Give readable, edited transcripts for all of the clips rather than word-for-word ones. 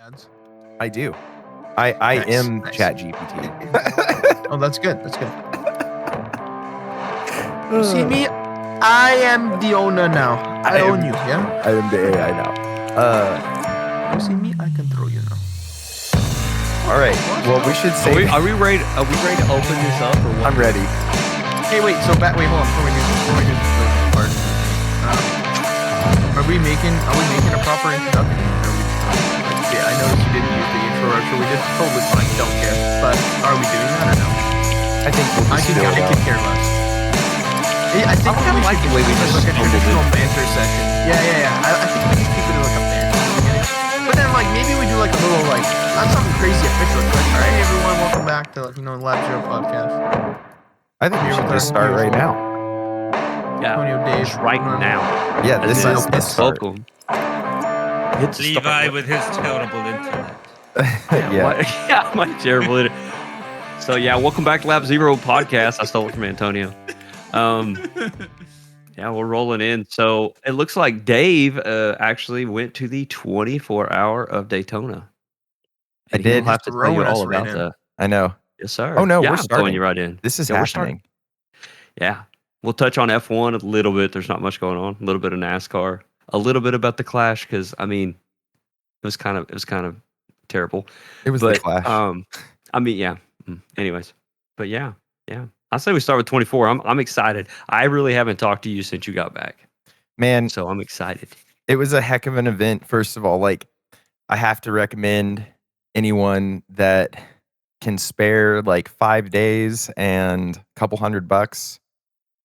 ads? I do. I am Chat GPT. Oh, that's good. That's good. You see me? I am the owner now. I own you, yeah? I am the AI now. You see me? I can throw you now. All right. Well, we should say. Are we ready to open this up or what? I'm ready. Hey, wait. So, wait, hold on. Before we do this part, are we making a proper introduction? I noticed you didn't use the intro, so we did totally fine. Don't care. But are we doing that or no? I think we'll just do it. I could care less. I think we should keep it like a traditional banter session. Yeah. I think we just keep it like a banter. But then, maybe we do like a little not something crazy official. All right, everyone, welcome back to Lab Zero podcast. I think we should just start right now. Yeah, Antonio, Dave, right now. Yeah, this is the start. Welcome. Levi with his terrible internet. Yeah, my terrible internet. So yeah, welcome back to Lab Zero podcast. I stole it from Antonio. Yeah, we're rolling in. So it looks like Dave actually went to the 24 Hour of Daytona. I did. He'll have to tell you all about that. I know. Yes, sir. Oh no, yeah, we're starting. Throwing you right in. This is happening. Yeah, we'll touch on F1 a little bit. There's not much going on. A little bit of NASCAR. A little bit about the Clash because it was kind of terrible. It was the Clash. Yeah. Anyways, but yeah. I say we start with 24. I'm excited. I really haven't talked to you since you got back, man. So I'm excited. It was a heck of an event. First of all, I have to recommend anyone that can spare 5 days and a couple $100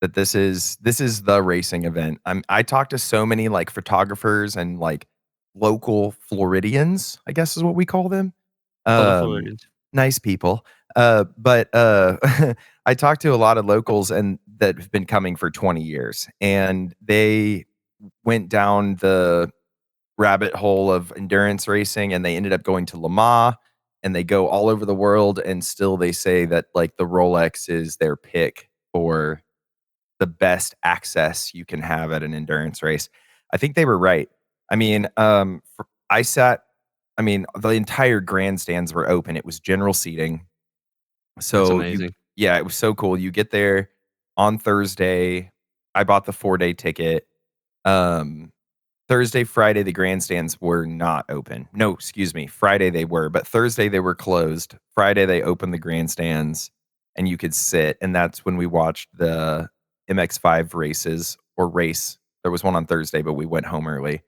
that this is the racing event. I talked to so many photographers and local Floridians, I guess is what we call them. Floridians. Nice people. But I talked to a lot of locals and that have been coming for 20 years, and they went down the rabbit hole of endurance racing, and they ended up going to Le Mans, and they go all over the world, and still they say that the Rolex is their pick for the best access you can have at an endurance race. I think they were right. The entire grandstands were open. It was general seating. So that's amazing. It was so cool. You get there on Thursday. I bought the 4-day ticket. Thursday, Friday, the grandstands were not open. No, excuse me. Friday they were, but Thursday they were closed. Friday they opened the grandstands and you could sit. And that's when we watched the MX5 races or race. There was one on Thursday, but we went home early.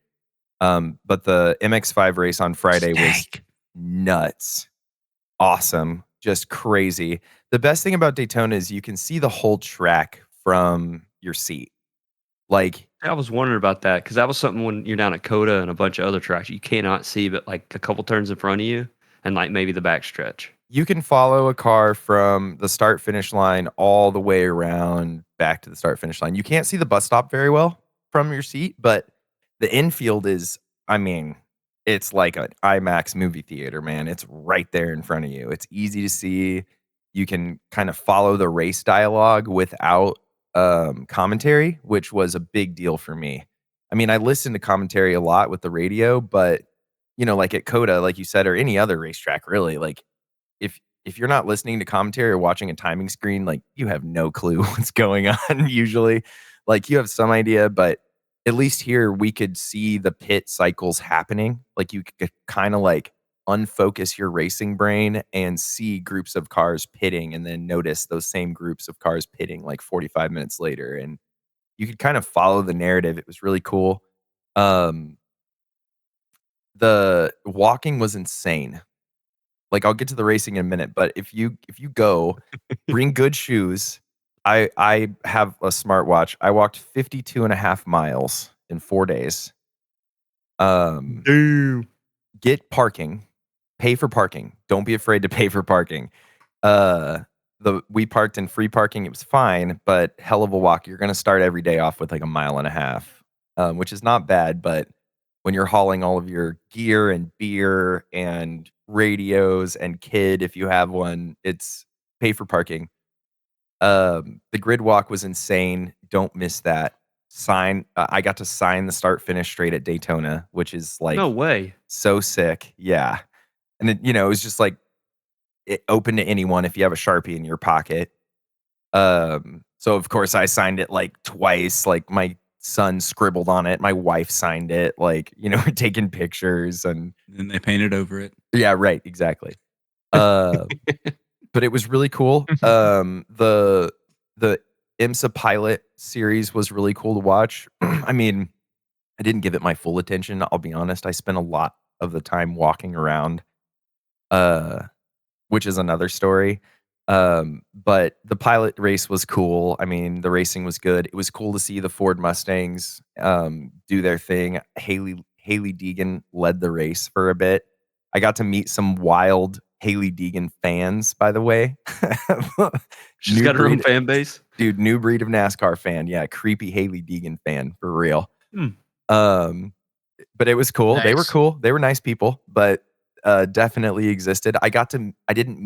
But the MX5 race on Friday was nuts. Awesome. Just crazy. The best thing about Daytona is you can see the whole track from your seat. I was wondering about that because that was something when you're down at Coda and a bunch of other tracks you cannot see but a couple turns in front of you and maybe the back stretch. You can follow a car from the start finish line all the way around back to the start finish line. You can't see the bus stop very well from your seat, but the infield is, it's like an IMAX movie theater, man. It's right there in front of you. It's easy to see. You can kind of follow the race dialogue without commentary, which was a big deal for me. I listen to commentary a lot with the radio, but at Coda, like you said, or any other racetrack, really, if you're not listening to commentary or watching a timing screen, you have no clue what's going on. Usually, you have some idea, but at least here we could see the pit cycles happening. You could kind of unfocus your racing brain and see groups of cars pitting and then notice those same groups of cars pitting 45 minutes later. And you could kind of follow the narrative. It was really cool. The walking was insane. I'll get to the racing in a minute, but if you go, bring good shoes. I have a smartwatch. I walked 52.5 miles in 4 days. Get parking. Pay for parking. Don't be afraid to pay for parking. We parked in free parking. It was fine, but hell of a walk. You're going to start every day off with 1.5 miles, which is not bad. But when you're hauling all of your gear and beer and radios and kid, if you have one, it's pay for parking. The grid walk was insane. Don't miss that. I got to sign the start finish straight at Daytona, which is No like way. so sick. Yeah. And it was just like open to anyone if you have a Sharpie in your pocket. So of course I signed it like twice. Like my son scribbled on it. My wife signed it. Like, we're taking pictures and And they painted over it. yeah, right, exactly. Uh, but it was really cool. The IMSA pilot series was really cool to watch. I mean, I didn't give it my full attention. I'll be honest. I spent a lot of the time walking around, uh, which is another story. But the pilot race was cool. I mean, the racing was good. It was cool to see the Ford Mustangs do their thing. Haley Deegan led the race for a bit. I got to meet some wild Haley Deegan fans, by the way. She's got her own fan base. Dude, new breed of NASCAR fan. Yeah, creepy Haley Deegan fan for real. But it was cool. Nice. They were cool. They were nice people, but definitely existed. I didn't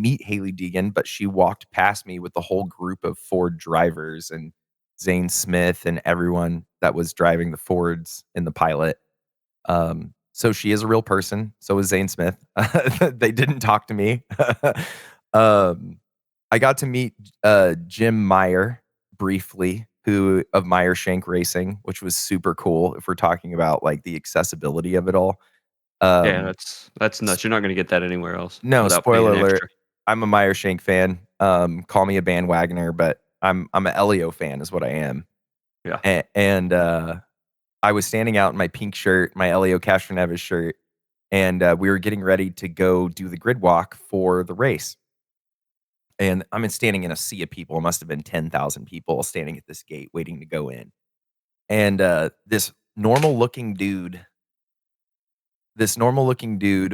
meet Haley Deegan, but she walked past me with the whole group of Ford drivers and Zane Smith and everyone that was driving the Fords in the pilot. So she is a real person. So is Zane Smith. They didn't talk to me. I got to meet Jim Meyer briefly, who of Meyer Shank Racing, which was super cool if we're talking about like the accessibility of it all. Yeah, that's nuts. You're not going to get that anywhere else. No, without spoiler paying alert. extra. I'm a Meyer Shank fan. Call me a bandwagoner, but I'm an Elio fan is what I am. Yeah. And I was standing out in my pink shirt, my Elio Castroneves shirt, and we were getting ready to go do the grid walk for the race. And I'm standing in a sea of people. It must have been 10,000 people standing at this gate waiting to go in. And this normal looking dude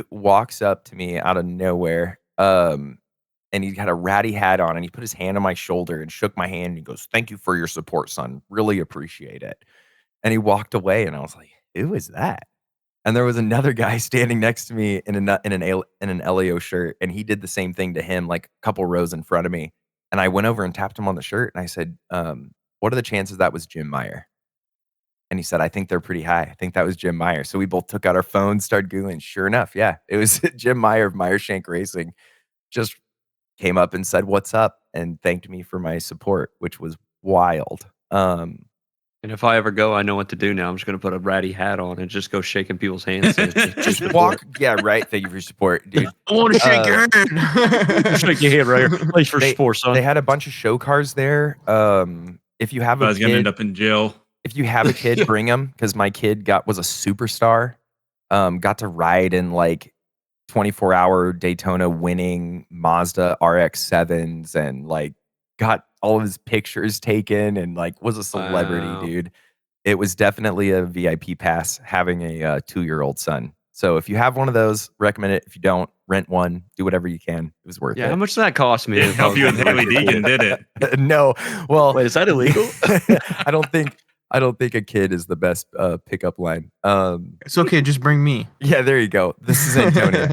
walks up to me out of nowhere. And he had a ratty hat on and he put his hand on my shoulder and shook my hand and he goes, "Thank you for your support, son. Really appreciate it." And he walked away and I was like, "Who is that?" And there was another guy standing next to me in an Elio shirt, and he did the same thing to him, like a couple rows in front of me. And I went over and tapped him on the shirt, and I said, "What are the chances that was Jim Meyer?" And he said, "I think they're pretty high. I think that was Jim Meyer." So we both took out our phones, started Googling. Sure enough, yeah, it was Jim Meyer of Meyer Shank Racing. Just came up and said, "What's up?" and thanked me for my support, which was wild. And if I ever go, I know what to do now. I'm just going to put a ratty hat on and just go shaking people's hands. Just walk. Yeah, right. Thank you for your support, dude. I want to shake your hand. Shake your hand right here. Thanks for support, son. They had a bunch of show cars there. If you have I a was going to end kid, up in jail. if you have a kid, bring him because my kid was a superstar. Got to ride in like 24-hour Daytona winning Mazda RX-7s and like got all of his pictures taken and like was a celebrity, Wow. dude. It was definitely a VIP pass having a 2-year-old son. So if you have one of those, recommend it. If you don't, rent one. Do whatever you can. It was worth Yeah, it. how much did that cost me? Didn't help you with Haley Deegan, did it? No. Well, Wait, is that illegal? I don't think a kid is the best pickup line. It's okay, just bring me. Yeah, there you go. This is Antonio.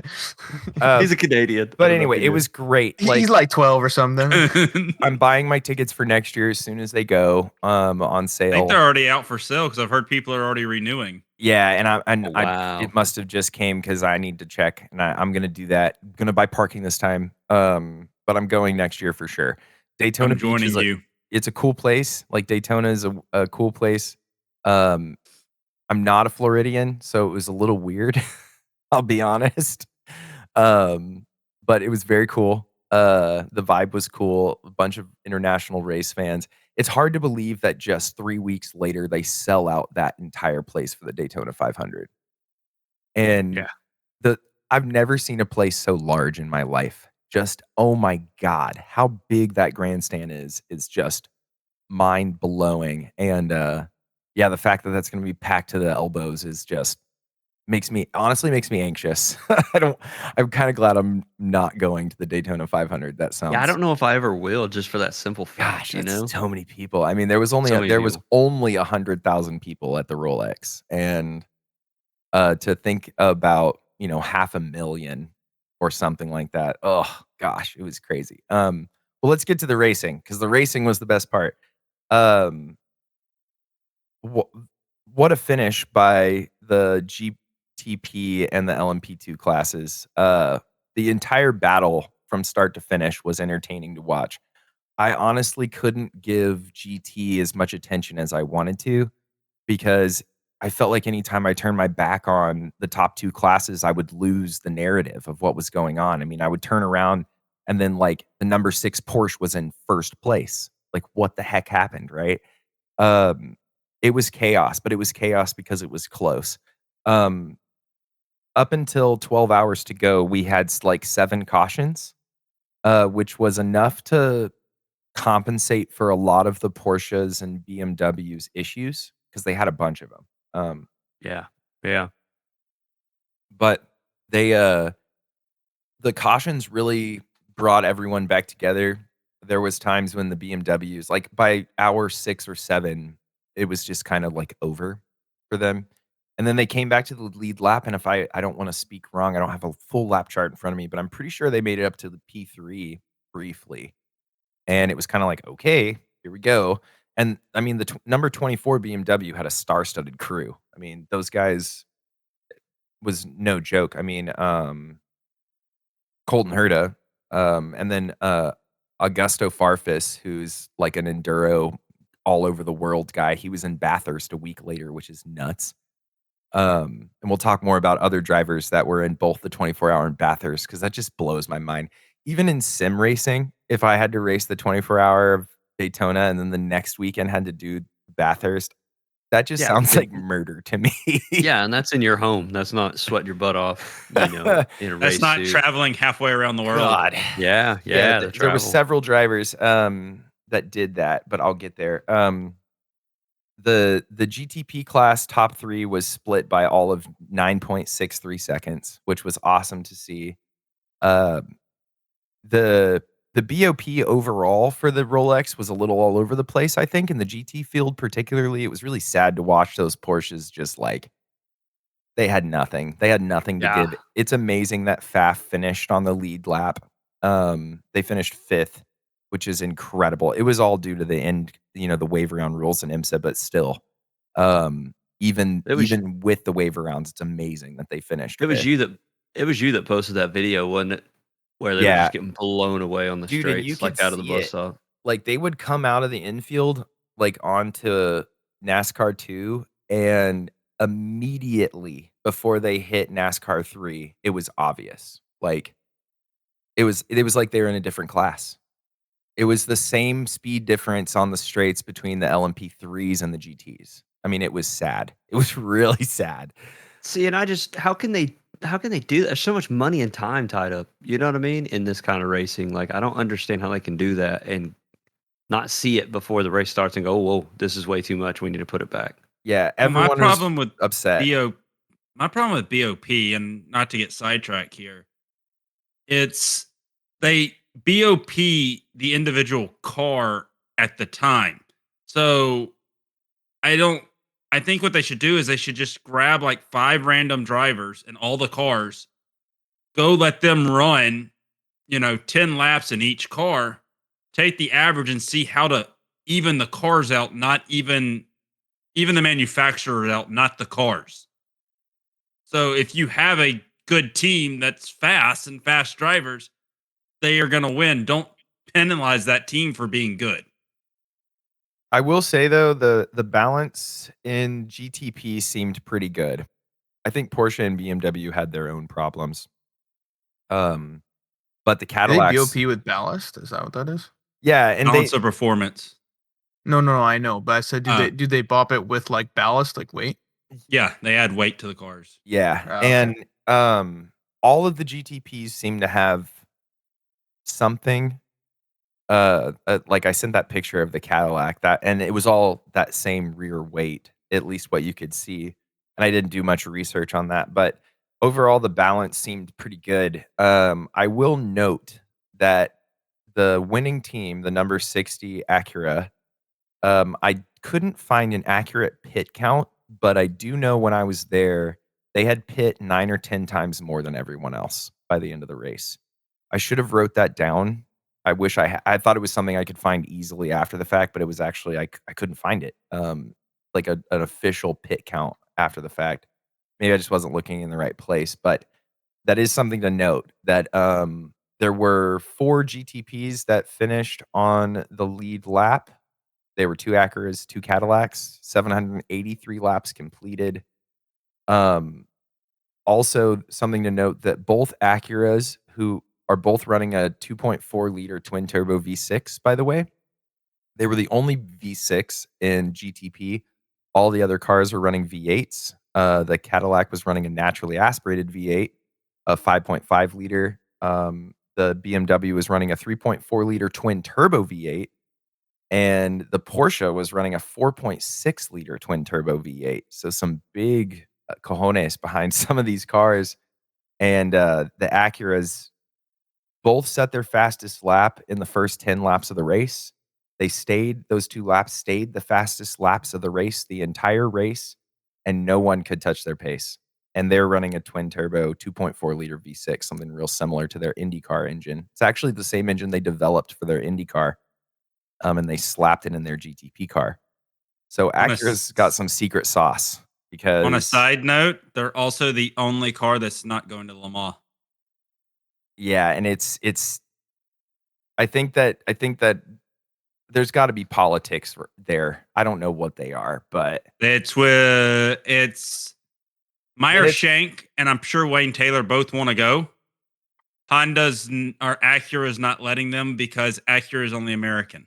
He's a Canadian. But anyway, it was great. He's like 12 or something. I'm buying my tickets for next year as soon as they go on I sale. think they're already out for sale because I've heard people are already renewing. Yeah, Wow. it must have just came because I need to check, and I'm gonna do that. I'm gonna buy parking this time, but I'm going next year for sure. Daytona I'm Beach joining is you. it's a cool place. Like Daytona is a cool place. I'm not a Floridian, so it was a little weird. I'll be honest. But it was very cool. The vibe was cool. A bunch of international race fans. It's hard to believe that just 3 weeks later they sell out that entire place for the Daytona 500. And Yeah. I've never seen a place so large in my life. Just oh my god, how big that grandstand is just mind blowing. And yeah, the fact that that's going to be packed to the elbows is just makes me anxious. I'm kind of glad I'm not going to the Daytona 500. That sounds Yeah, I don't know if I ever will, just for that simple fact, gosh, you that's know? so many people. I mean, there was only So many 100,000 people at the Rolex, and to think about 500,000 or something like that. Oh gosh, it was crazy. Well, let's get to the racing because the racing was the best part. Wha what a finish by the GTP and the LMP2 classes. The entire battle from start to finish was entertaining to watch. I honestly couldn't give GT as much attention as I wanted to because I felt like anytime I turned my back on the top 2 classes, I would lose the narrative of what was going on. I mean, I would turn around and then, like, the number 6 Porsche was in 1st place. Like, what the heck happened, right? Um, it was chaos, but it was chaos because it was close. Um, up until 12 hours to go, we had, like, 7 cautions, which was enough to compensate for a lot of the Porsches and BMW's issues because they had a bunch of them. Yeah. Yeah. But they, the cautions really brought everyone back together. There was times when the BMWs, like by hour 6 or 7, it was just kind of like over for them. And then they came back to the lead lap. And if I don't want to speak wrong, I don't have a full lap chart in front of me, but I'm pretty sure they made it up to the P3 briefly. And it was kind of like, okay, here we go. And I mean, the number 24 BMW had a star-studded crew. I mean, those guys was no joke. I mean, Colton Herta, and then Augusto Farfus, who's like an enduro all over the world guy. He was in Bathurst a week later, which is nuts. And we'll talk more about other drivers that were in both the 24-hour and Bathurst because that just blows my mind. Even in sim racing, if I had to race the 24-hour of Daytona and then the next weekend had to do Bathurst, that just Yeah, sounds because like murder to me. yeah, and that's in your home. That's not sweating your butt off, in a That's race not suit. traveling halfway around the world. God. Yeah, Yeah, the there were travel. several drivers that did that, but I'll get there. The GTP class top 3 was split by all of 9.63 seconds, which was awesome to see. Um, the BOP overall for the Rolex was a little all over the place, I think, in the GT field particularly. It was really sad to watch those Porsches just like they had nothing. They had nothing to Yeah. give. It's amazing that Faf finished on the lead lap. They finished 5th, which is incredible. It was all due to the end, the wave around rules in IMSA, but still, even It was even with the wave arounds, it's amazing that they finished it was 5th. you that posted that video, wasn't it? Where they were Yeah. just getting blown away on the Dude, and you straights, like could out of the see bus it. stop. Like, they would come out of the infield, like, onto NASCAR 2, and immediately before they hit NASCAR 3, it was obvious. Like, it was like they were in a different class. It was the same speed difference on the straights between the LMP3s and the GTs. I mean, it was sad. It was really sad. See, and how can they do that? There's so much money and time tied up, you know what I mean, in this kind of racing. Like, I don't understand how they can do that and not see it before the race starts and go, "Whoa, this is way too much. We need to put it back." Yeah, Well, my everyone problem was with upset. My problem with BOP, and not to get sidetracked here, it's they BOP the individual car at the time. So I don't. I think what they should do is they should just grab like 5 random drivers in all the cars, go let them run, 10 laps in each car, take the average and see how to even the cars out, not even the manufacturer out, not the cars. So if you have a good team that's fast and fast drivers, they are going to win. Don't penalize that team for being good. I will say though, the balance in GTP seemed pretty good. I think Porsche and BMW had their own problems. But the They Cadillacs, BOP with ballast. Is that what that is? yeah, and Balance of performance. No, I know, but I said, Uh, do they bop it with like ballast, like weight? Yeah, they add weight to the cars. yeah, Okay. and all of the GTPs seem to have something. Like I sent that picture of the Cadillac and it was all that same rear weight, at least what you could see. And I didn't do much research on that, but overall the balance seemed pretty good. I will note that the winning team, the number 60 Acura, I couldn't find an accurate pit count, but I do know when I was there, they had pit 9 or 10 times more than everyone else by the end of the race. I should have wrote that down. I wish I thought it was something I could find easily after the fact, but it was actually I couldn't find it. like an official pit count after the fact. Maybe I just wasn't looking in the right place, but that is something to note that there were 4 GTPs that finished on the lead lap. They were 2 Acuras, 2 Cadillacs, 783 laps completed. Also, something to note that both Acuras, who are both running a 2.4 liter twin turbo V6, by the way, they were the only V6 in GTP. All the other cars were running V8s. The Cadillac was running a naturally aspirated V8, a 5.5 liter. The BMW was running a 3.4 liter twin turbo V8, and the Porsche was running a 4.6 liter twin turbo V8. So some big cojones behind some of these cars. And the Acuras both set their fastest lap in the first 10 laps of the race. Those 2 laps stayed the fastest laps of the race, the entire race, and no one could touch their pace. And they're running a twin turbo 2.4 liter V6, something real similar to their IndyCar engine. It's actually the same engine they developed for their IndyCar, and they slapped it in their GTP car. So Acura's got some secret sauce because On a side note, they're also the only car that's not going to Le Mans. yeah, and it's I think that there's got to be politics there. I don't know what they are, but It's Meyer Shank and I'm sure Wayne Taylor both want to go. Acura's not letting them because Acura is only American.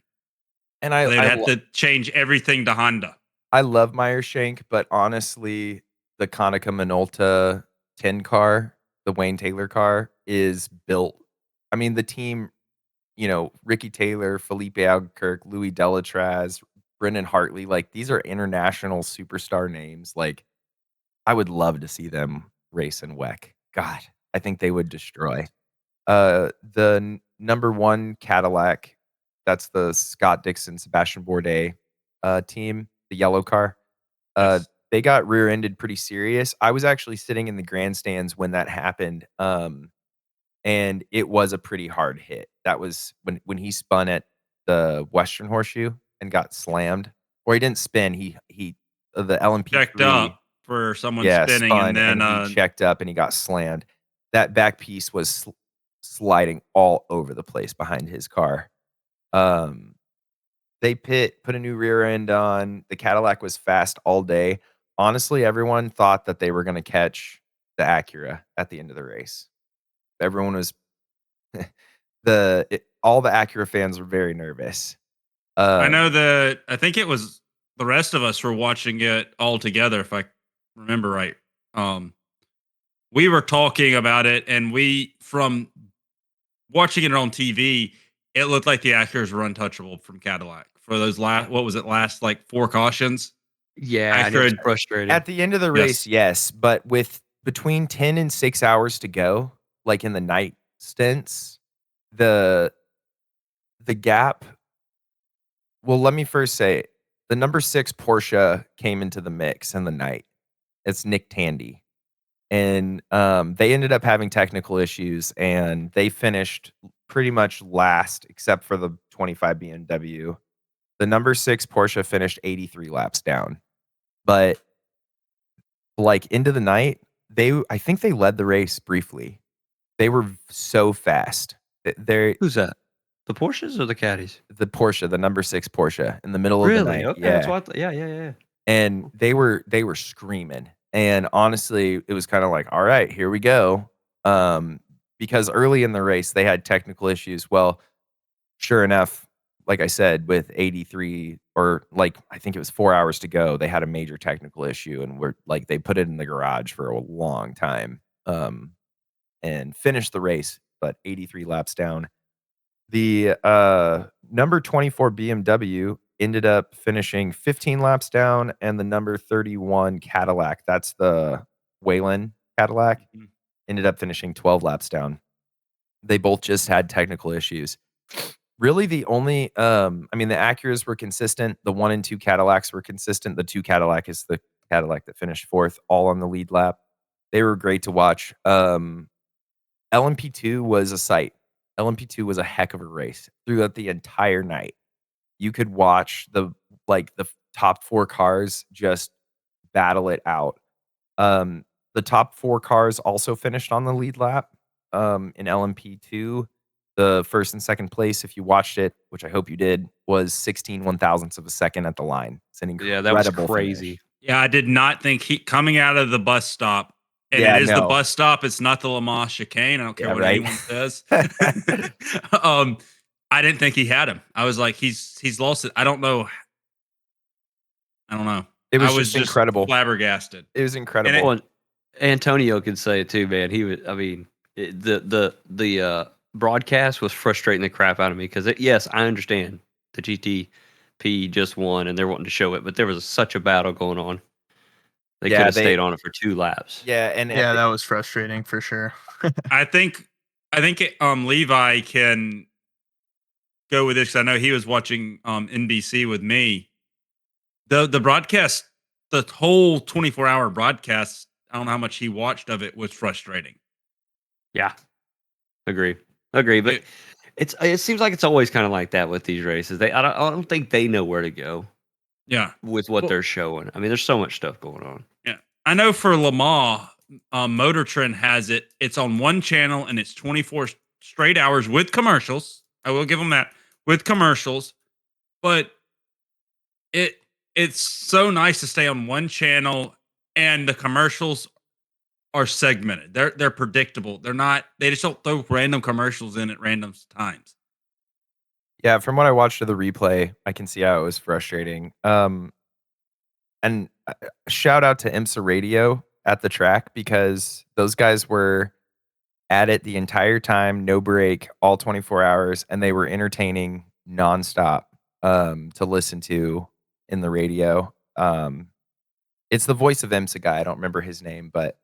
and They'd have to change everything to Honda. I love Meyer Shank, but honestly, the Konica Minolta 10 car, the Wayne Taylor car, is built. I mean, the team, Ricky Taylor, Felipe Albuquerque, Louis Delatraz, Brendan Hartley, like these are international superstar names. Like, I would love to see them race in WEC. God, I think they would destroy. The number 1 Cadillac, that's the Scott Dixon, Sebastian Bourdais team, the yellow car. Yes. They got rear-ended pretty serious. I was actually sitting in the grandstands when that happened, and it was a pretty hard hit. That was when he spun at the Western Horseshoe and got slammed. Or he didn't spin, he the LMP3 Checked up for someone spinning, spun, and then he checked up and he got slammed. That back piece was sliding all over the place behind his car. They put a new rear end on. The Cadillac was fast all day. Honestly, everyone thought that they were going to catch the Acura at the end of the race. Everyone was all the Acura fans were very nervous. I know that I think it was the rest of us were watching it all together, if I remember right. We were talking about it, and from watching it on TV, it looked like the Acuras were untouchable from Cadillac for those last like 4 cautions. Yeah, and it was frustrating. At the end of the race, yes, but with between 10 and 6 hours to go, like in the night stints, the gap. Well, let me first say the number 6 Porsche came into the mix in the night. It's Nick Tandy. And they ended up having technical issues, and they finished pretty much last, except for the 25 BMW. The number 6 Porsche finished 83 laps down. But like into the night, I think they led the race briefly. They were so fast. Who's that? The Porsches or the Caddies? The Porsche, the number 6 Porsche, in the middle of the night. Okay, yeah. that's what. Yeah. And they were screaming. And honestly, it was kind of like, all right, here we go. Because early in the race, they had technical issues. Well, sure enough, like I said, with 83 or like I think it was 4 hours to go, they had a major technical issue, and they put it in the garage for a long time. And finished the race, but 83 laps down. The number 24 BMW ended up finishing 15 laps down, and the number 31 Cadillac, that's the Wayland Cadillac, ended up finishing 12 laps down. They both just had technical issues. Really, the only, the Acuras were consistent. The 1 and 2 Cadillacs were consistent. The 2 Cadillac is the Cadillac that finished 4th, all on the lead lap. They were great to watch. LMP2 was a sight. LMP2 was a heck of a race throughout the entire night. You could watch the top 4 cars just battle it out. The top 4 cars also finished on the lead lap in LMP2. The first and second place, if you watched it, which I hope you did, was 16 one-thousandths of a second at the line. It's an incredible Yeah, that was crazy. finish. Yeah, I did not think he coming out of the bus stop, and Yeah, it is the no. bus stop. It's not the Le Mans chicane. I don't care Yeah, what right. anyone says. I didn't think he had him. I was like, he's lost it. I don't know. It was I was just incredible. flabbergasted. It was incredible. And Well, Antonio could say it too, man. He was. I mean, the broadcast was frustrating the crap out of me because yes, I understand the GTP just won and they're wanting to show it, but there was such a battle going on. They Yeah, could have they- stayed on it for 2 laps. yeah, and Yeah, that was frustrating for sure. I think Levi can go with this because I know he was watching NBC with me. The broadcast, the whole 24-hour broadcast, I don't know how much he watched of it, was frustrating. Yeah, agree. But it seems like it's always kind of like that with these races. I don't think they know where to go Yeah. with what Well- they're showing. I mean, there's so much stuff going on. Yeah. I know for Le Mans, Motor Trend has it. It's on one channel and it's 24 straight hours with commercials. I will give them that, with commercials. But it's so nice to stay on one channel and the commercials are segmented. They're predictable. They just don't throw random commercials in at random times. Yeah, from what I watched of the replay, I can see how it was frustrating. And shout out to IMSA Radio at the track because those guys were at it the entire time, no break, all 24 hours, and they were entertaining nonstop to listen to in the radio. It's the voice of IMSA guy. I don't remember his name, but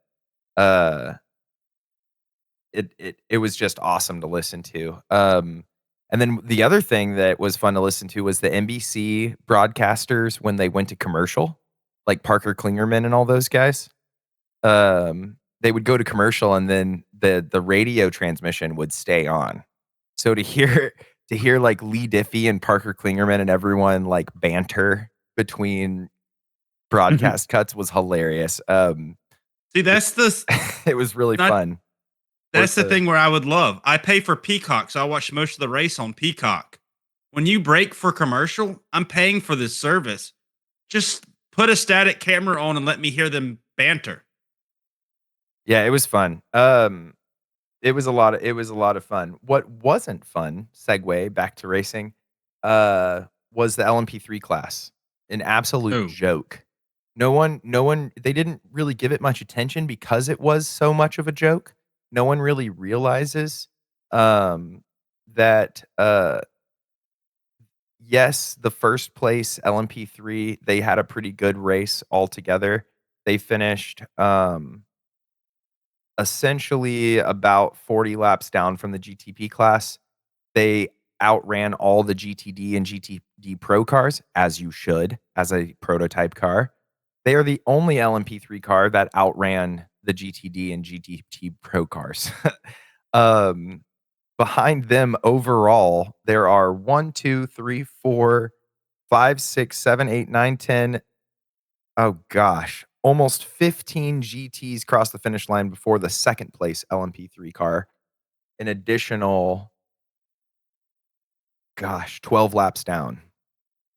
it was just awesome to listen to. And then the other thing that was fun to listen to was the NBC broadcasters when they went to commercial, like Parker Klingerman and all those guys. They would go to commercial and then the radio transmission would stay on. So to hear like Lee Diffie and Parker Klingerman and everyone like banter between broadcast cuts was hilarious. See, that's It was really Not- fun. That's the the- thing where I would love. I pay for Peacock, so I watch most of the race on Peacock. When you break for commercial, I'm paying for this service. Just put a static camera on and let me hear them banter. Yeah, it was fun. It was a lot of fun. What wasn't fun, segue back to racing, was the LMP3 class. An absolute joke. No one they didn't really give it much attention because it was so much of a joke. No one really realizes that yes, the first place LMP3, they had a pretty good race altogether. They finished essentially about 40 laps down from the GTP class. They outran all the GTD and GTD Pro cars, as you should, as a prototype car. They are the only LMP3 car that outran the GTD and GTT Pro cars. Behind them overall, there are 1, 2, 3, 4, 5, 6, 7, 8, 9, 10. Oh gosh, almost 15 GTs crossed the finish line before the second place LMP3 car. An additional, 12 laps down.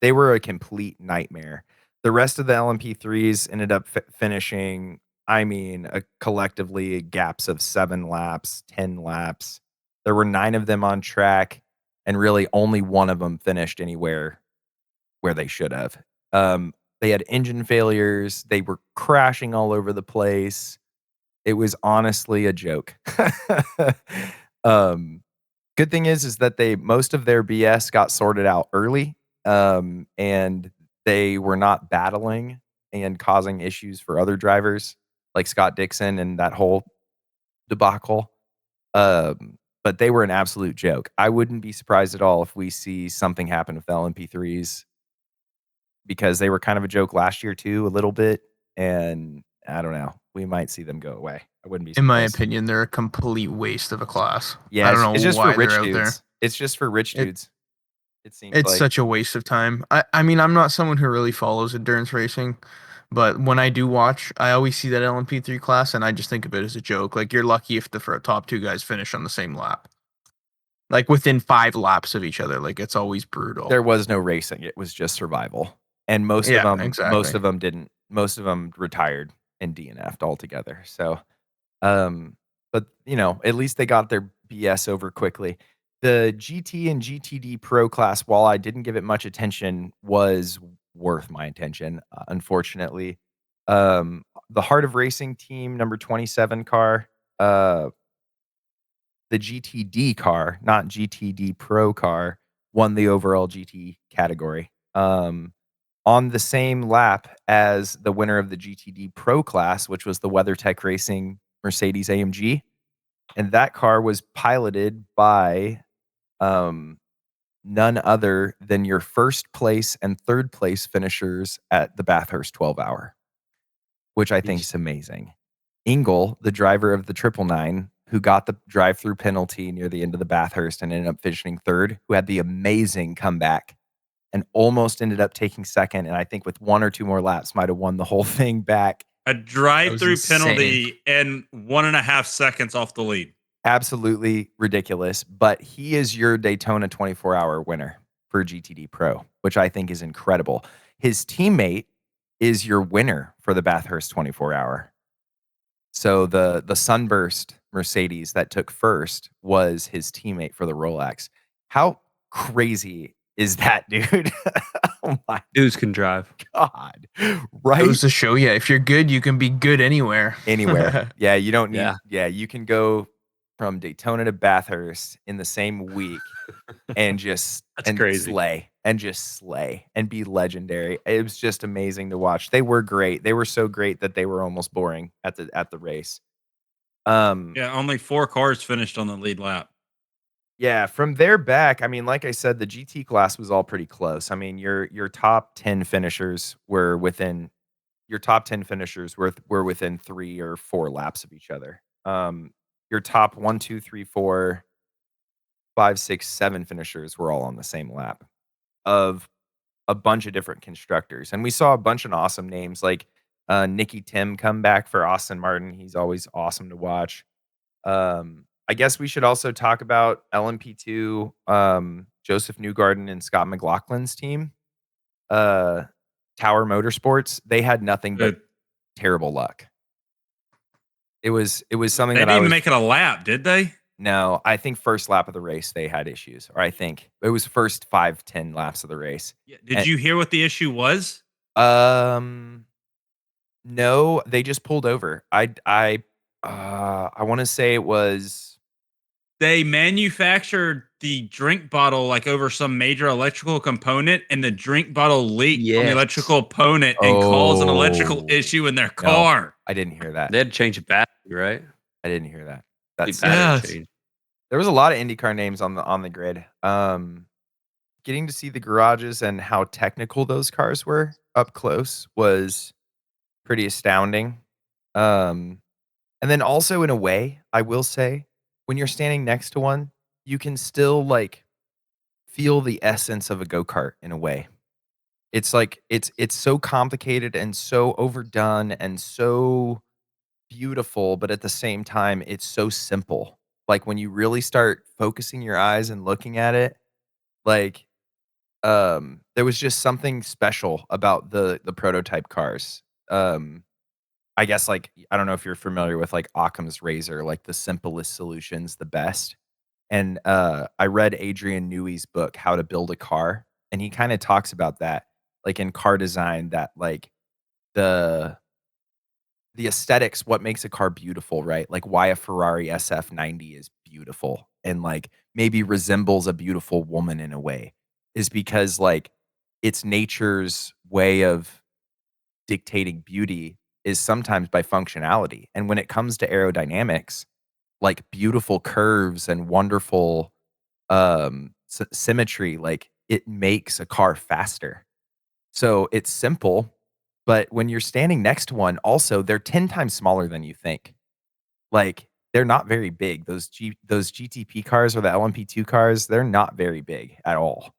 They were a complete nightmare. The rest of the LMP3s ended up finishing, collectively gaps of 7 laps, 10 laps. There were 9 of them on track, and really only one of them finished anywhere where they should have. They had engine failures. They were crashing all over the place. It was honestly a joke. Good thing is that most of their BS got sorted out early, and they were not battling and causing issues for other drivers like Scott Dixon and that whole debacle. But they were an absolute joke. I wouldn't be surprised at all if we see something happen with the LMP3s because they were kind of a joke last year too, a little bit. And I don't know. We might see them go away. I wouldn't be surprised. In my opinion, they're a complete waste of a class. Yeah, I don't know it's just why for rich they're out dudes. there. It's just for rich dudes. It seems It's like such a waste of time. I mean, I'm not someone who really follows endurance racing, but when I do watch, I always see that LMP3 class, and I just think of it as a joke. Like, you're lucky if the top two guys finish on the same lap, like within 5 laps of each other. Like, it's always brutal. there was no racing; it was just survival, and most Yeah, of exactly. them didn't. Most of them retired and DNF'd altogether. So, but at least they got their BS over quickly. The GT and GTD Pro class, while I didn't give it much attention, was worth my attention. Unfortunately, the Heart of Racing team number 27 car, the GTD car, not GTD Pro car, won the overall GT category. On the same lap as the winner of the GTD Pro class, which was the WeatherTech Racing Mercedes AMG. And that car was piloted by none other than your first place and third place finishers at the Bathurst 12 hour, which I think is amazing. Ingle, the driver of the 999, who got the drive-through penalty near the end of the Bathurst and ended up finishing third, who had the amazing comeback and almost ended up taking second. And I think with 1 or 2 more laps might have won the whole thing back. A drive-through insane. penalty and 1.5 seconds off the lead. Absolutely ridiculous. But he is your Daytona 24-hour winner for GTD Pro, which I think is incredible. His teammate is your winner for the Bathurst 24-hour. So the Sunburst Mercedes that took first was his teammate for the Rolex. How crazy is that, dude? Oh my Dudes can drive. God. Right? Goes to show you, if you're good, you can be good anywhere. Anywhere. Yeah, you don't need Yeah. you can go from Daytona to Bathurst in the same week and just That's crazy. slay and be legendary. It was just amazing to watch. They were great. They were so great that they were almost boring at the race. Yeah, only 4 cars finished on the lead lap. Yeah, from there back, I mean, like I said, the GT class was all pretty close. I mean, your top 10 finishers were within 3 or 4 laps of each other. Your top 1, 2, 3, 4, 5, 6, 7 finishers were all on the same lap of a bunch of different constructors. And we saw a bunch of awesome names like Nicky Tim come back for Austin Martin. He's always awesome to watch. I guess we should also talk about LMP2, Joseph Newgarden and Scott McLaughlin's team, Tower Motorsports. They had nothing but terrible luck. It was something They that didn't even make it a lap, did they? No, I think first lap of the race they had issues, or I think it was first 5-10 laps of the race. Yeah. Did you hear what the issue was? No, they just pulled over. I want to say it was They manufactured the drink bottle like over some major electrical component, and the drink bottle leaked on the Yes. electrical component and caused an electrical Oh. issue in their No. car. I didn't hear that. They had to change the battery, right? I didn't hear that. The That's battery Yes. change. There was a lot of IndyCar names on the grid. Getting to see the garages and how technical those cars were up close was pretty astounding. And then also in a way, I will say, when you're standing next to one, you can still like feel the essence of a go-kart in a way. It's like it's so complicated and so overdone and so beautiful, but at the same time, it's so simple. Like when you really start focusing your eyes and looking at it, like there was just something special about the prototype cars. I guess like I don't know if you're familiar with like Occam's razor, like the simplest solutions, the best. And I read Adrian Newey's book, How to Build a Car, and he kind of talks about that, like in car design, that like the the aesthetics, what makes a car beautiful, right? Like why a Ferrari SF90 is beautiful and like maybe resembles a beautiful woman in a way is because like it's nature's way of dictating beauty is sometimes by functionality. And when it comes to aerodynamics, like beautiful curves and wonderful symmetry, like it makes a car faster. So it's simple, but when you're standing next to one, also they're 10 times smaller than you think. Like they're not very big. Those GTP cars or the LMP2 cars, they're not very big at all.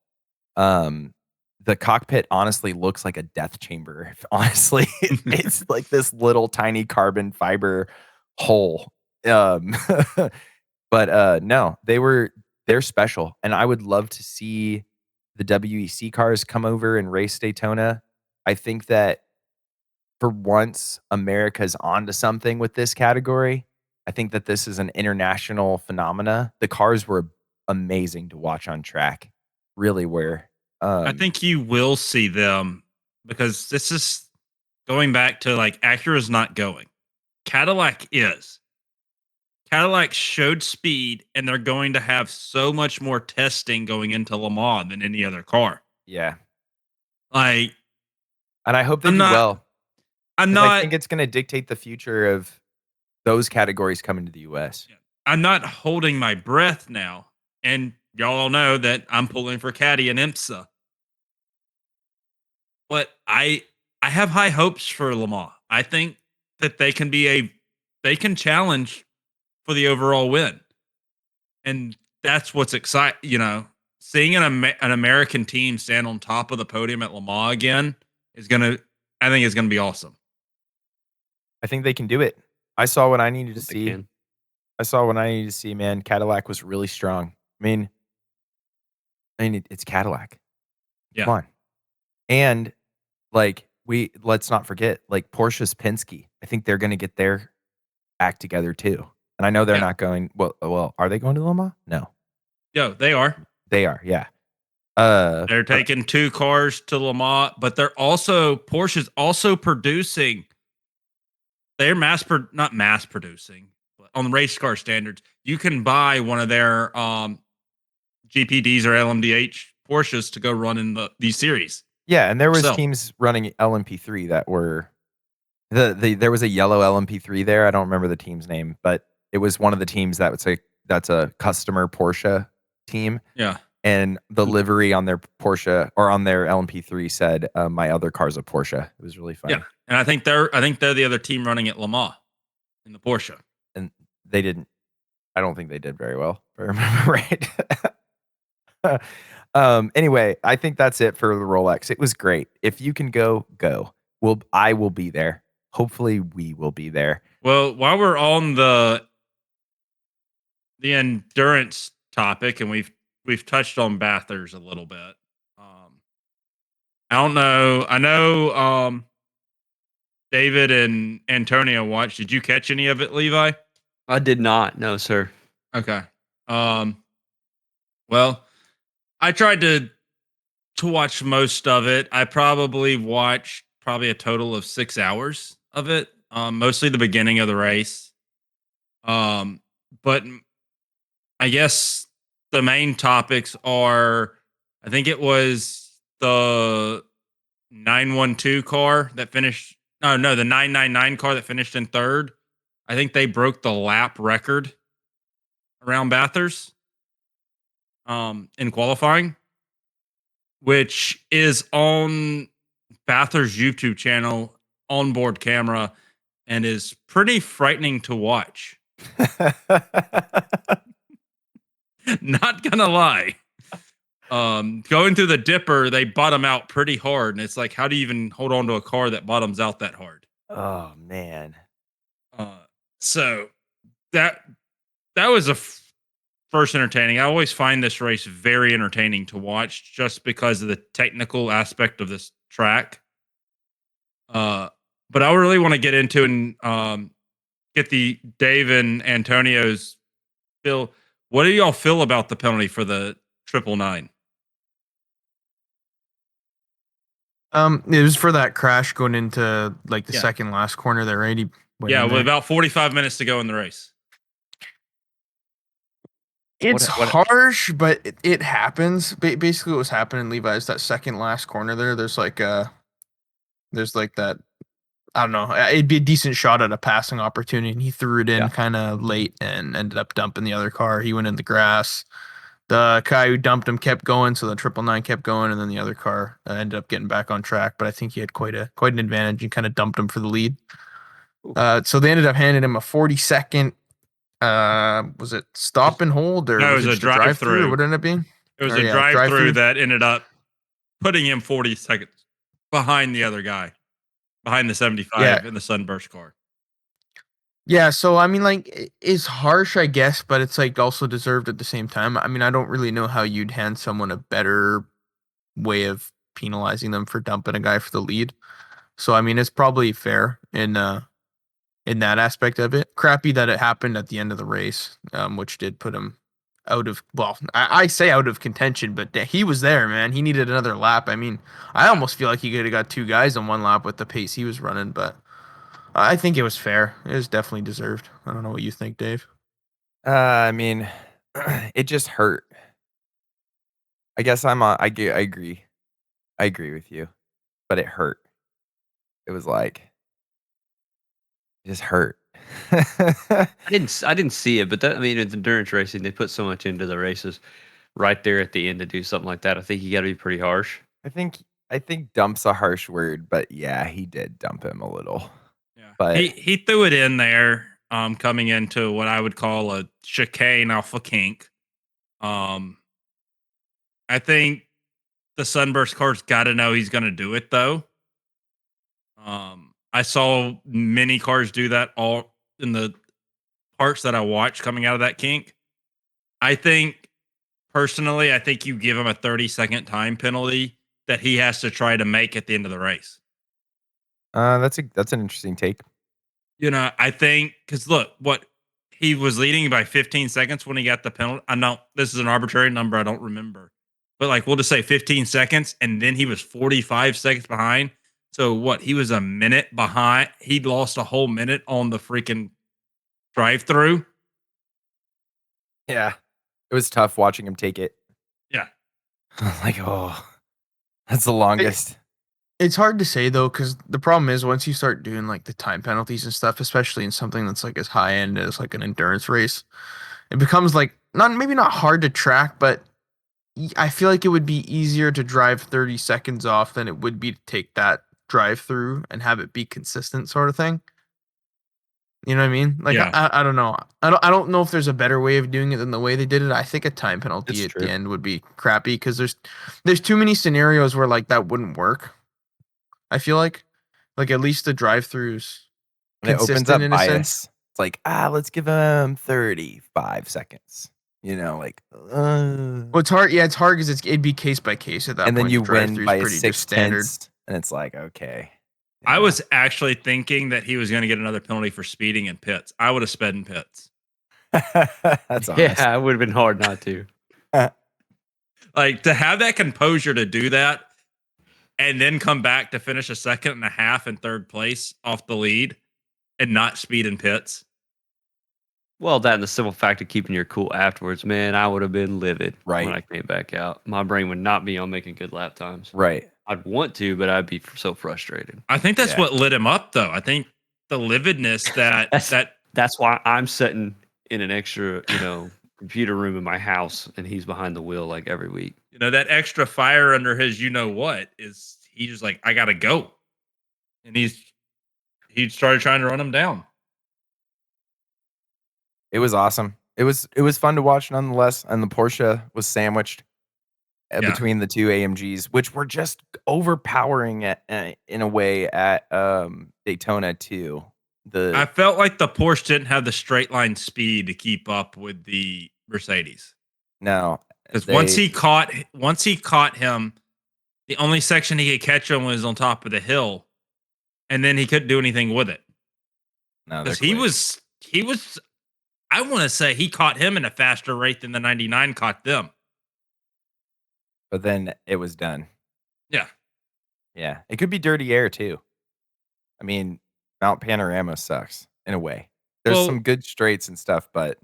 The cockpit honestly looks like a death chamber. Honestly, it's like this little tiny carbon fiber hole. Um, but no, they're special, and I would love to see the WEC cars come over and race Daytona. I think that for once, America's onto something with this category. I think that this is an international phenomena. The cars were amazing to watch on track. Really were. I think you will see them because this is going back to like Acura's not going. Cadillac is. Cadillac showed speed, and they're going to have so much more testing going into Le Mans than any other car. Yeah. Like, And I hope they I'm do not- well. I'm 'Cause not. I think it's going to dictate the future of those categories coming to the US. I'm not holding my breath now, and y'all all know that I'm pulling for Caddy and IMSA. But I have high hopes for Le Mans. I think that they can challenge for the overall win, and that's what's exciting. Seeing an American team stand on top of the podium at Le Mans again I think is gonna be awesome. I think they can do it. I saw what I needed to They see. can. I saw what I needed to see, man. Cadillac was really strong. I mean, it's Cadillac. Yeah. Come on. And like let's not forget, like Porsche's Penske. I think they're going to get their act together too. And I know they're Yeah. not going. Well, are they going to Le Mans? No, Yo, they are. they are. Yeah. They're taking 2 cars to Le Mans, but Porsche's also producing. They're not mass producing, but on the race car standards, you can buy one of their GPDs or LMDH Porsches to go run in these series. Yeah, and there was So- teams running LMP3 that were there was a yellow LMP3 there. I don't remember the team's name, but it was one of the teams that would say that's a customer Porsche team. Yeah. And the livery on their Porsche or on their LMP3 said, "My other car's a Porsche." It was really funny. Yeah. And I think they're the other team running at Le Mans in the Porsche. And they didn't. I don't think they did very well, if I remember right. Anyway, I think that's it for the Rolex. It was great. If you can go. I will be there. Hopefully, we will be there. Well, while we're on the endurance topic, and we've touched on Bathurst a little bit. I don't know. I know David and Antonio watched. Did you catch any of it, Levi? I did not. No, sir. Okay. Well, I tried to watch most of it. I probably watched a total of 6 hours of it. Mostly the beginning of the race. But I guess the main topics are, I think it was the 912 car that finished. No, the 999 car that finished in third. I think they broke the lap record around Bathurst in qualifying, which is on Bathurst YouTube channel, onboard camera, and is pretty frightening to watch. Not gonna lie. Going through the dipper, they bottom out pretty hard, and it's like, how do you even hold on to a car that bottoms out that hard? Oh man. So that was first entertaining. I always find this race very entertaining to watch, just because of the technical aspect of this track. But I really want to get into and get the Dave and Antonio's feel. What do y'all feel about the penalty for the 999? It was for that crash going into like the Yeah. second last corner there, right? Yeah, with about 45 minutes to go in the race. It's What- harsh, but it happens. Basically, what was happening, Levi, is that second last corner there. There's like that. I don't know. It'd be a decent shot at a passing opportunity, and he threw it in Yeah. kind of late and ended up dumping the other car. He went in the grass. The guy who dumped him kept going, so the 999 kept going, and then the other car ended up getting back on track. But I think he had quite an advantage and kind of dumped him for the lead. So they ended up handing him a 40-second. Was it stop and hold, or No, it was a just drive-through. What ended it up being? It was Oh, a yeah, drive-through drive-through. that ended up putting him 40 seconds behind the other guy, behind the 75 in the Sunburst car. Yeah, so I mean, like, it's harsh, I guess, but it's like also deserved at the same time. I mean, I don't really know how you'd hand someone a better way of penalizing them for dumping a guy for the lead. So I mean, it's probably fair in that aspect of it. Crappy that it happened at the end of the race, which did put him out of, well, I say out of contention, but he was there, man. He needed another lap. I mean, I almost feel like he could have got two guys on one lap with the pace he was running, but I think it was fair. It was definitely deserved. I don't know what you think, Dave. I mean, it just hurt. I guess I agree. I agree with you, but it hurt. It was like, it just hurt. I didn't see it, but that, I mean, it's endurance racing. They put so much into the races right there at the end to do something like that. I think you got to be pretty harsh. I think dump's a harsh word, but yeah, he did dump him a little. Yeah. But he threw it in there coming into what I would call a chicane off a kink. I think the Sunburst car's got to know he's going to do it, though. I saw many cars do that all in the parts that I watched coming out of that kink. I think, personally, I think you give him a 30-second time penalty that he has to try to make at the end of the race. that's an interesting take. You know, I think, because look, what he was leading by 15 seconds when he got the penalty. I know this is an arbitrary number. I don't remember. But like, we'll just say 15 seconds, and then he was 45 seconds behind. So what? He was a minute behind. He lost a whole minute on the freaking drive-through. Yeah, it was tough watching him take it. Yeah. Like, oh, that's the longest. It's hard to say though, because the problem is once you start doing like the time penalties and stuff, especially in something that's like as high end as like an endurance race, it becomes like maybe not hard to track, but I feel like it would be easier to drive 30 seconds off than it would be to take that drive through and have it be consistent, sort of thing. You know what I mean? Like, Yeah. I don't know. I don't know if there's a better way of doing it than the way they did it. I think a time penalty It's at true. the end would be crappy because there's too many scenarios where like that wouldn't work. I feel like at least the drive-throughs And it opens consistent up in a sense. bias. It's like, let's give him 35 seconds. You know, like, Well, it's hard. Yeah, it's hard because it'd be case by case at that and point. then you The win drive-through's by pretty just 6/10, and it's like, okay. I Yeah. was actually thinking that he was going to get another penalty for speeding in pits. I would have sped in pits. That's honest. Yeah, it would have been hard not to. Like, to have that composure to do that and then come back to finish a second and a half in third place off the lead and not speed in pits. Well, that and the simple fact of keeping your cool afterwards, man, I would have been livid Right. when I came back out. My brain would not be on making good lap times. Right. I'd want to, but I'd be so frustrated. I think that's Yeah. what lit him up, though. I think the lividness That's why I'm sitting in an extra, computer room in my house, and he's behind the wheel like every week. that extra fire under his, is he's just like, I gotta go, and he started trying to run him down. It was awesome. It was fun to watch nonetheless, and the Porsche was sandwiched between the two AMGs, which were just overpowering in a way at Daytona too. I felt like the Porsche didn't have the straight line speed to keep up with the Mercedes. No, Because once he caught him, the only section he could catch him was on top of the hill, and then he couldn't do anything with it. no, Because he was, I want to say he caught him in a faster rate than the 99 caught them. but then it was done. Yeah. Yeah, it could be dirty air too. I mean, Mount Panorama sucks in a way. There's Well, some good straights and stuff, but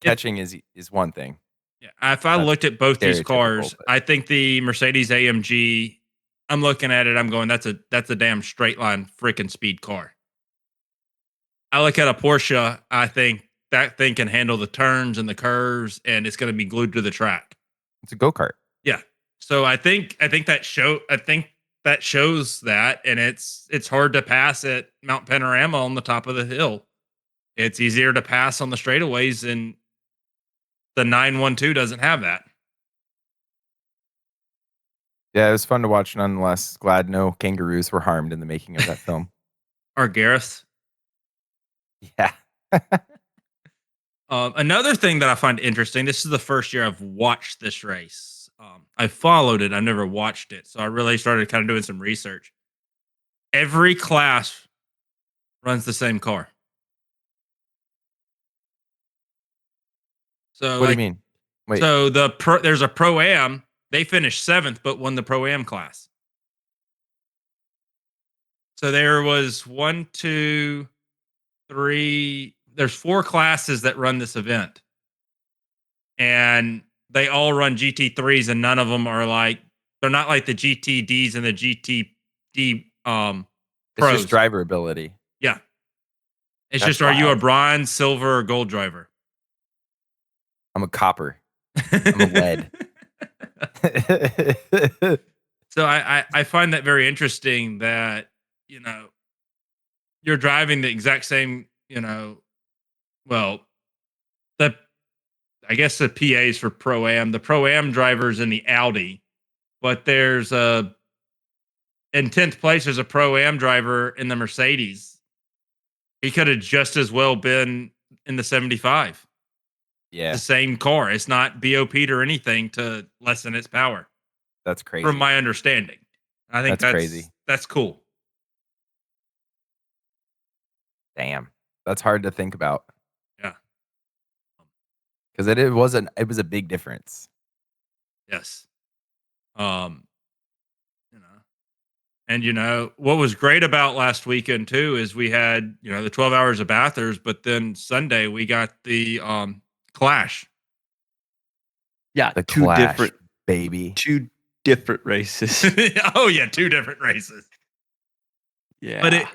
catching is one thing. Yeah, if I That's looked at both these stereotypical, cars, but- I think the Mercedes AMG, I'm looking at it, I'm going, that's a damn straight line freaking speed car. I look at a Porsche, I think that thing can handle the turns and the curves, and it's going to be glued to the track. It's a go-kart. Yeah. So I think that shows that, and it's hard to pass at Mount Panorama on the top of the hill. It's easier to pass on the straightaways, and the 912 doesn't have that. Yeah, it was fun to watch nonetheless. Glad no kangaroos were harmed in the making of that film. Or Gareth. Yeah. Another thing that I find interesting. This is the first year I've watched this race. I followed it. I never watched it, so I really started kind of doing some research. Every class runs the same car. So, What do you mean? Wait. So there's a pro-am. They finished 7th, but won the pro-am class. So there was 1, 2, 3. There's 4 classes that run this event, and they all run GT3s, and none of them are they're not like the GTDs and the GTD it's pros. just driver ability. Yeah, it's That's just are you a wild. bronze, silver, or gold driver? I'm a copper. I'm a lead. So I find that very interesting that, you're driving the exact same, well, the I guess the PAs for Pro-Am. The Pro-Am drivers in the Audi, but there's in 10th place, there's a Pro-Am driver in the Mercedes. He could have just as well been in the 75. Yeah, The same car. It's not BOP'd or anything to lessen its power, that's crazy. from my understanding. I think That's crazy. That's cool. Damn, that's hard to think about Yeah. because it was a big difference. Yes. And what was great about last weekend too is we had, the 12 hours of Bathurst, but then Sunday we got the Clash. Yeah, The two Clash, different baby. 2 different races. Oh yeah, 2 different races. Yeah. But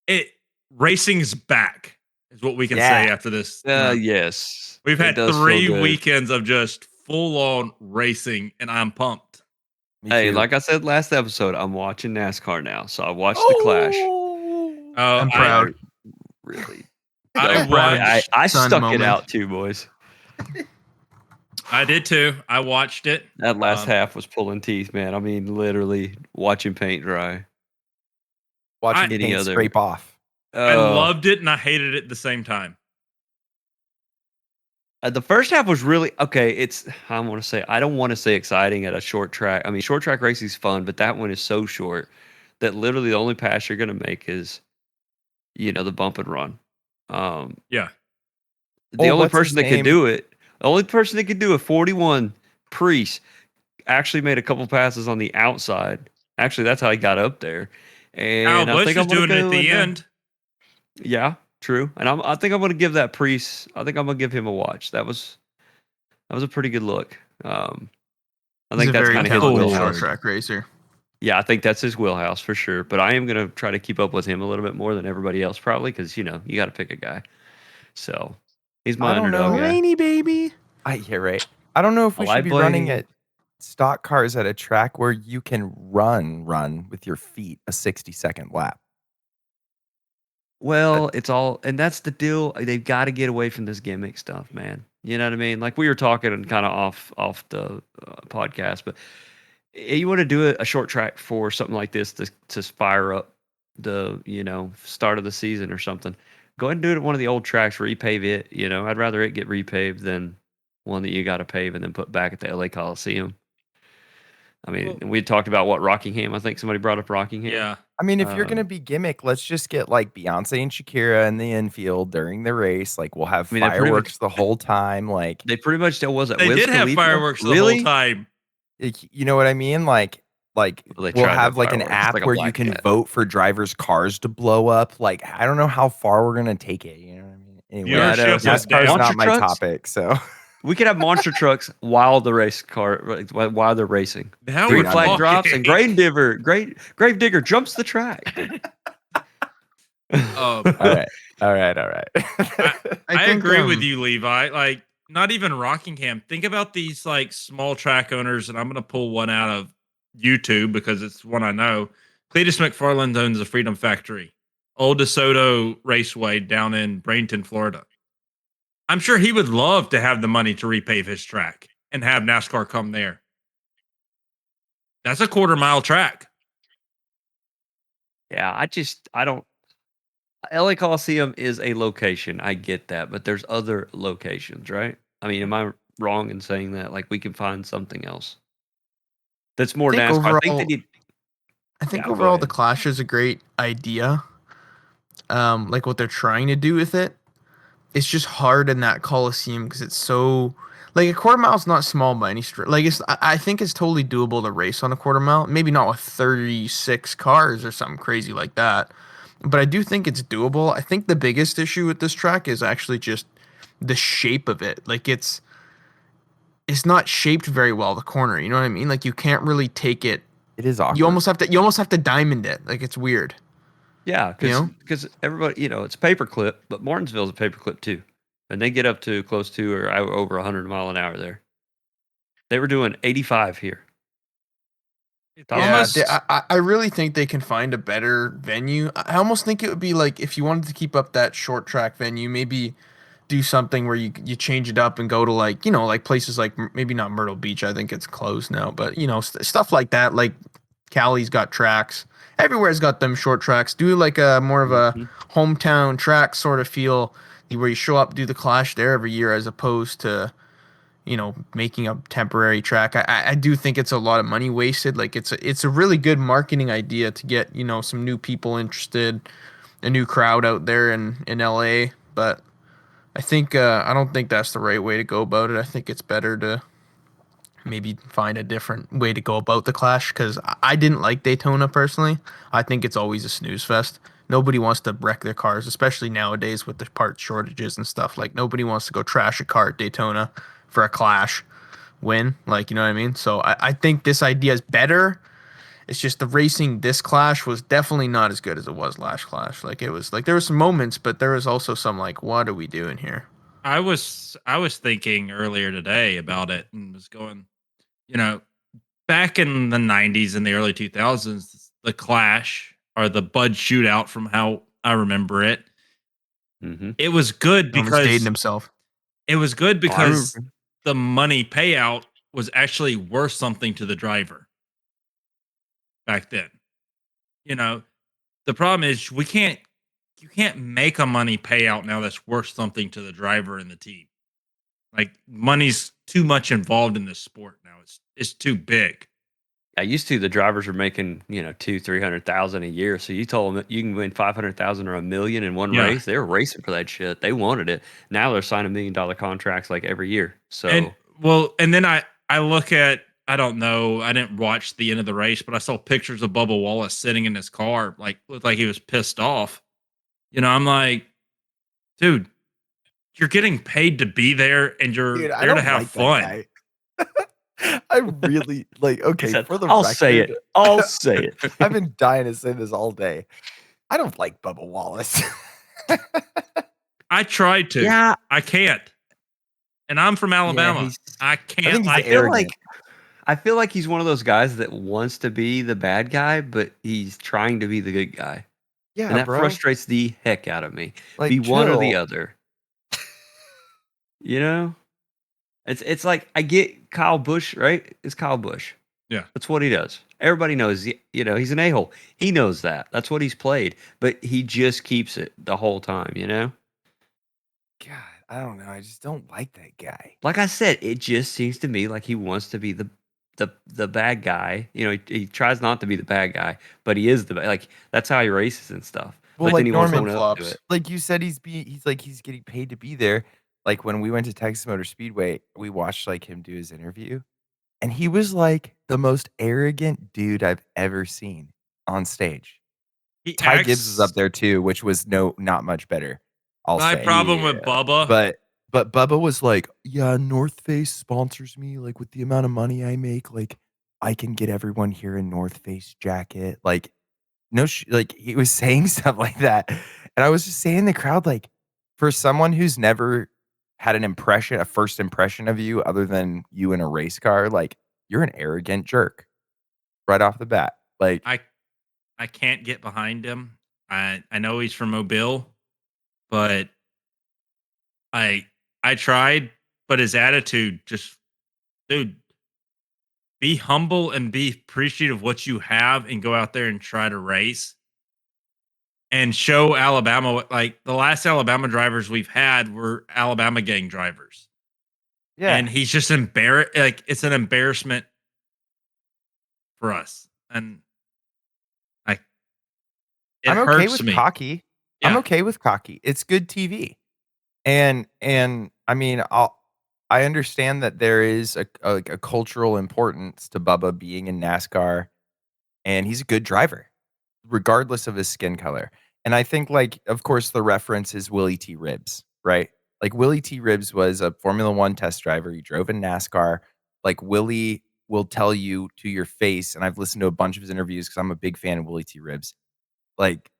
it racing's back is what we can say after this. Yes. We've It had does feel 3 good. weekends of just full on racing, and I'm pumped. Me Hey, too. like I said last episode, I'm watching NASCAR now. So I watched the Clash. Oh, I'm proud. Really. I So, watched. I son stuck moment. it out too, boys. I did too. I watched it. That last half was pulling teeth, man. I mean, literally watching paint dry. Watching any paint other- scrape off. I loved it and I hated it at the same time. The first half was really okay. I don't want to say exciting at a short track. I mean, short track racing is fun, but that one is so short that literally the only pass you're going to make is, the bump and run. Yeah. The only what's his person that could name? do it, the only person that could do it, 41 Priest, actually made a couple passes on the outside. Actually, that's how he got up there. And Al I Busch think was I'm gonna doing it at go the and, end. Yeah, true. And I think I'm going to give that Priest. I think I'm going to give him a watch. That was a pretty good look. I He's think a that's very kind of his talented wheelhouse. short track racer. Yeah, I think that's his wheelhouse for sure. But I am going to try to keep up with him a little bit more than everybody else, probably, because you got to pick a guy. So he's my I don't underdog know. guy. Rainy baby. Yeah, right. I don't know if we Well, I should be running blame- at stock cars at a track where you can run with your feet a 60-second lap. Well, it's all, and that's the deal. They've got to get away from this gimmick stuff, man. You know what I mean? Like we were talking kind of off the podcast, but you want to do a short track for something like this to fire up the start of the season or something. Go ahead and do it at one of the old tracks, repave it. I'd rather it get repaved than one that you got to pave and then put back at the LA Coliseum. I mean, Well- we talked about Rockingham. I think somebody brought up Rockingham. Yeah. I mean, if you're gonna be gimmick, let's just get like Beyonce and Shakira in the infield during the race. Like we'll have I mean, they're pretty fireworks the whole time. Like They pretty much was it. They Wiz did have Khalifa? fireworks the Really? whole time. you know what I mean? Like Well, they we'll tried to have like an fireworks, app like a where you black can cat. vote for drivers' cars to blow up. Like I don't know how far we're gonna take it. You know what I mean? Anyway, Yeah, I know. Viewership was NASCAR's down. not Monster my trucks? topic. So We could have monster trucks while the race car while they're racing. Now Green we're flag drops and talking. grave digger jumps the track. all right. I think, agree with you, Levi. Like, not even Rockingham. Think about these like small track owners, and I'm gonna pull one out of YouTube because it's one I know. Cletus McFarland owns the Freedom Factory, Old DeSoto Raceway down in Bradenton, Florida. I'm sure he would love to have the money to repave his track and have NASCAR come there. That's a quarter-mile track. Yeah, I don't. LA Coliseum is a location. I get that, but there's other locations, right? I mean, am I wrong in saying that? Like, we can find something else that's more think NASCAR. I think they overall, need. I think Yeah, go overall the ahead. Clash is a great idea. Like what they're trying to do with it. It's just hard in that Coliseum because it's so like a quarter mile is not small by any stretch. Like I think it's totally doable to race on a quarter mile. Maybe not with 36 cars or something crazy like that, but I do think it's doable. I think the biggest issue with this track is actually just the shape of it. Like it's not shaped very well, the corner. You know what I mean? Like you can't really take it. It is You awkward. almost have to diamond it. Like it's weird. Yeah, You know? because everybody, it's paperclip, but Martinsville's a paperclip too, and they get up to close to or over 100 mile an hour there. They were doing 85 here. It's Top Yeah, speed. I really think they can find a better venue. I almost think it would be like if you wanted to keep up that short track venue, maybe do something where you change it up and go to like like places like maybe not Myrtle Beach. I think it's closed now, but stuff like that. Like Cali's got tracks. Everywhere's got them short tracks. Do like a more of a Mhm. hometown track sort of feel where you show up, do the Clash there every year, as opposed to making a temporary track. I do think it's a lot of money wasted. Like it's a really good marketing idea to get, some new people interested, a new crowd out there in LA. But I don't think that's the right way to go about it. I think it's better to maybe find a different way to go about the Clash because I didn't like Daytona personally. I think it's always a snooze fest. Nobody wants to wreck their cars, especially nowadays with the part shortages and stuff. Like nobody wants to go trash a car at Daytona for a Clash win. Like, you know what I mean? So I think this idea is better. It's just the racing this Clash was definitely not as good as it was last Clash. Like it was like there were some moments, but there was also some like, what are we doing here? I was thinking earlier today about it and was going, you know, back in the 90s and the early 2000s, the Clash or the Bud Shootout from how I remember it, Mhm. it was good Norman's dating because himself. it was good Oh, I because remember. the money payout was actually worth something to the driver back then. You know, the problem is you can't make a money payout now that's worth something to the driver and the team. Like money's too much involved in this sport now. It's too big. I used to. The drivers were making 200,000-300,000 a year. So you told them that you can win 500,000 or 1 million in one Yeah. race. They were racing for that shit. They wanted it. Now they're signing $1 million contracts like every year. And So and then I look at I don't know, I didn't watch the end of the race, but I saw pictures of Bubba Wallace sitting in his car, like looked like he was pissed off. I'm like, dude, you're getting paid to be there and you're Dude, I there to don't have like that fun. guy. I really like. he Okay, said, for the "I'll say record, it. I'll say it." I've been dying to say this all day. I don't like Bubba Wallace. I tried to. Yeah, I can't. And I'm from yeah. Alabama. I I can't think he's I like feel him. like arrogant. I feel like he's one of those guys that wants to be the bad guy, but he's trying to be the good guy, and Yeah, that bro. frustrates the heck out of me. Be Like, one or the chill. other. You know, it's like I get Kyle Busch, right? It's Kyle Busch. Yeah. That's what he does. Everybody knows, he's an a-hole. He knows that. That's what he's played, but he just keeps it the whole time, God, I don't know. I just don't like that guy. Like I said, it just seems to me like he wants to be the bad guy. He tries not to be the bad guy, but he is like that's how he races and stuff. Well, But then like he wants Norman, someone else to do Flip-flops. it. like you said, he's like he's getting paid to be there. Like when we went to Texas Motor Speedway, we watched like him do his interview, and he was like the most arrogant dude I've ever seen on stage. He Ty Gibbs was acts up there too, which was not much better, I'll my say. problem with Yeah. Bubba. But Bubba was like, "Yeah, North Face sponsors me. Like with the amount of money I make, like I can get everyone here a North Face jacket." Like no, like he was saying stuff like that, and I was just saying in the crowd, like for someone who's never had a first impression of you other than you in a race car, like you're an arrogant jerk right off the bat. Like I I can't get behind him. I know he's from Mobile, but I I tried, but his attitude just dude, be humble and be appreciative of what you have and go out there and try to race and show Alabama like the last Alabama drivers we've had were Alabama gang drivers. Yeah. And he's just embarrassed. Like it's an embarrassment for us. And like I'm okay hurts with me. cocky. Yeah. I'm okay with cocky. It's good TV. And I mean, I understand that there is a cultural importance to Bubba being in NASCAR, and he's a good driver, regardless of his skin color. And I think, like, of course, the reference is Willie T. Ribbs, right? Like, Willie T. Ribbs was a Formula One test driver. He drove in NASCAR. Like, Willie will tell you to your face, and I've listened to a bunch of his interviews because I'm a big fan of Willie T. Ribbs. Like,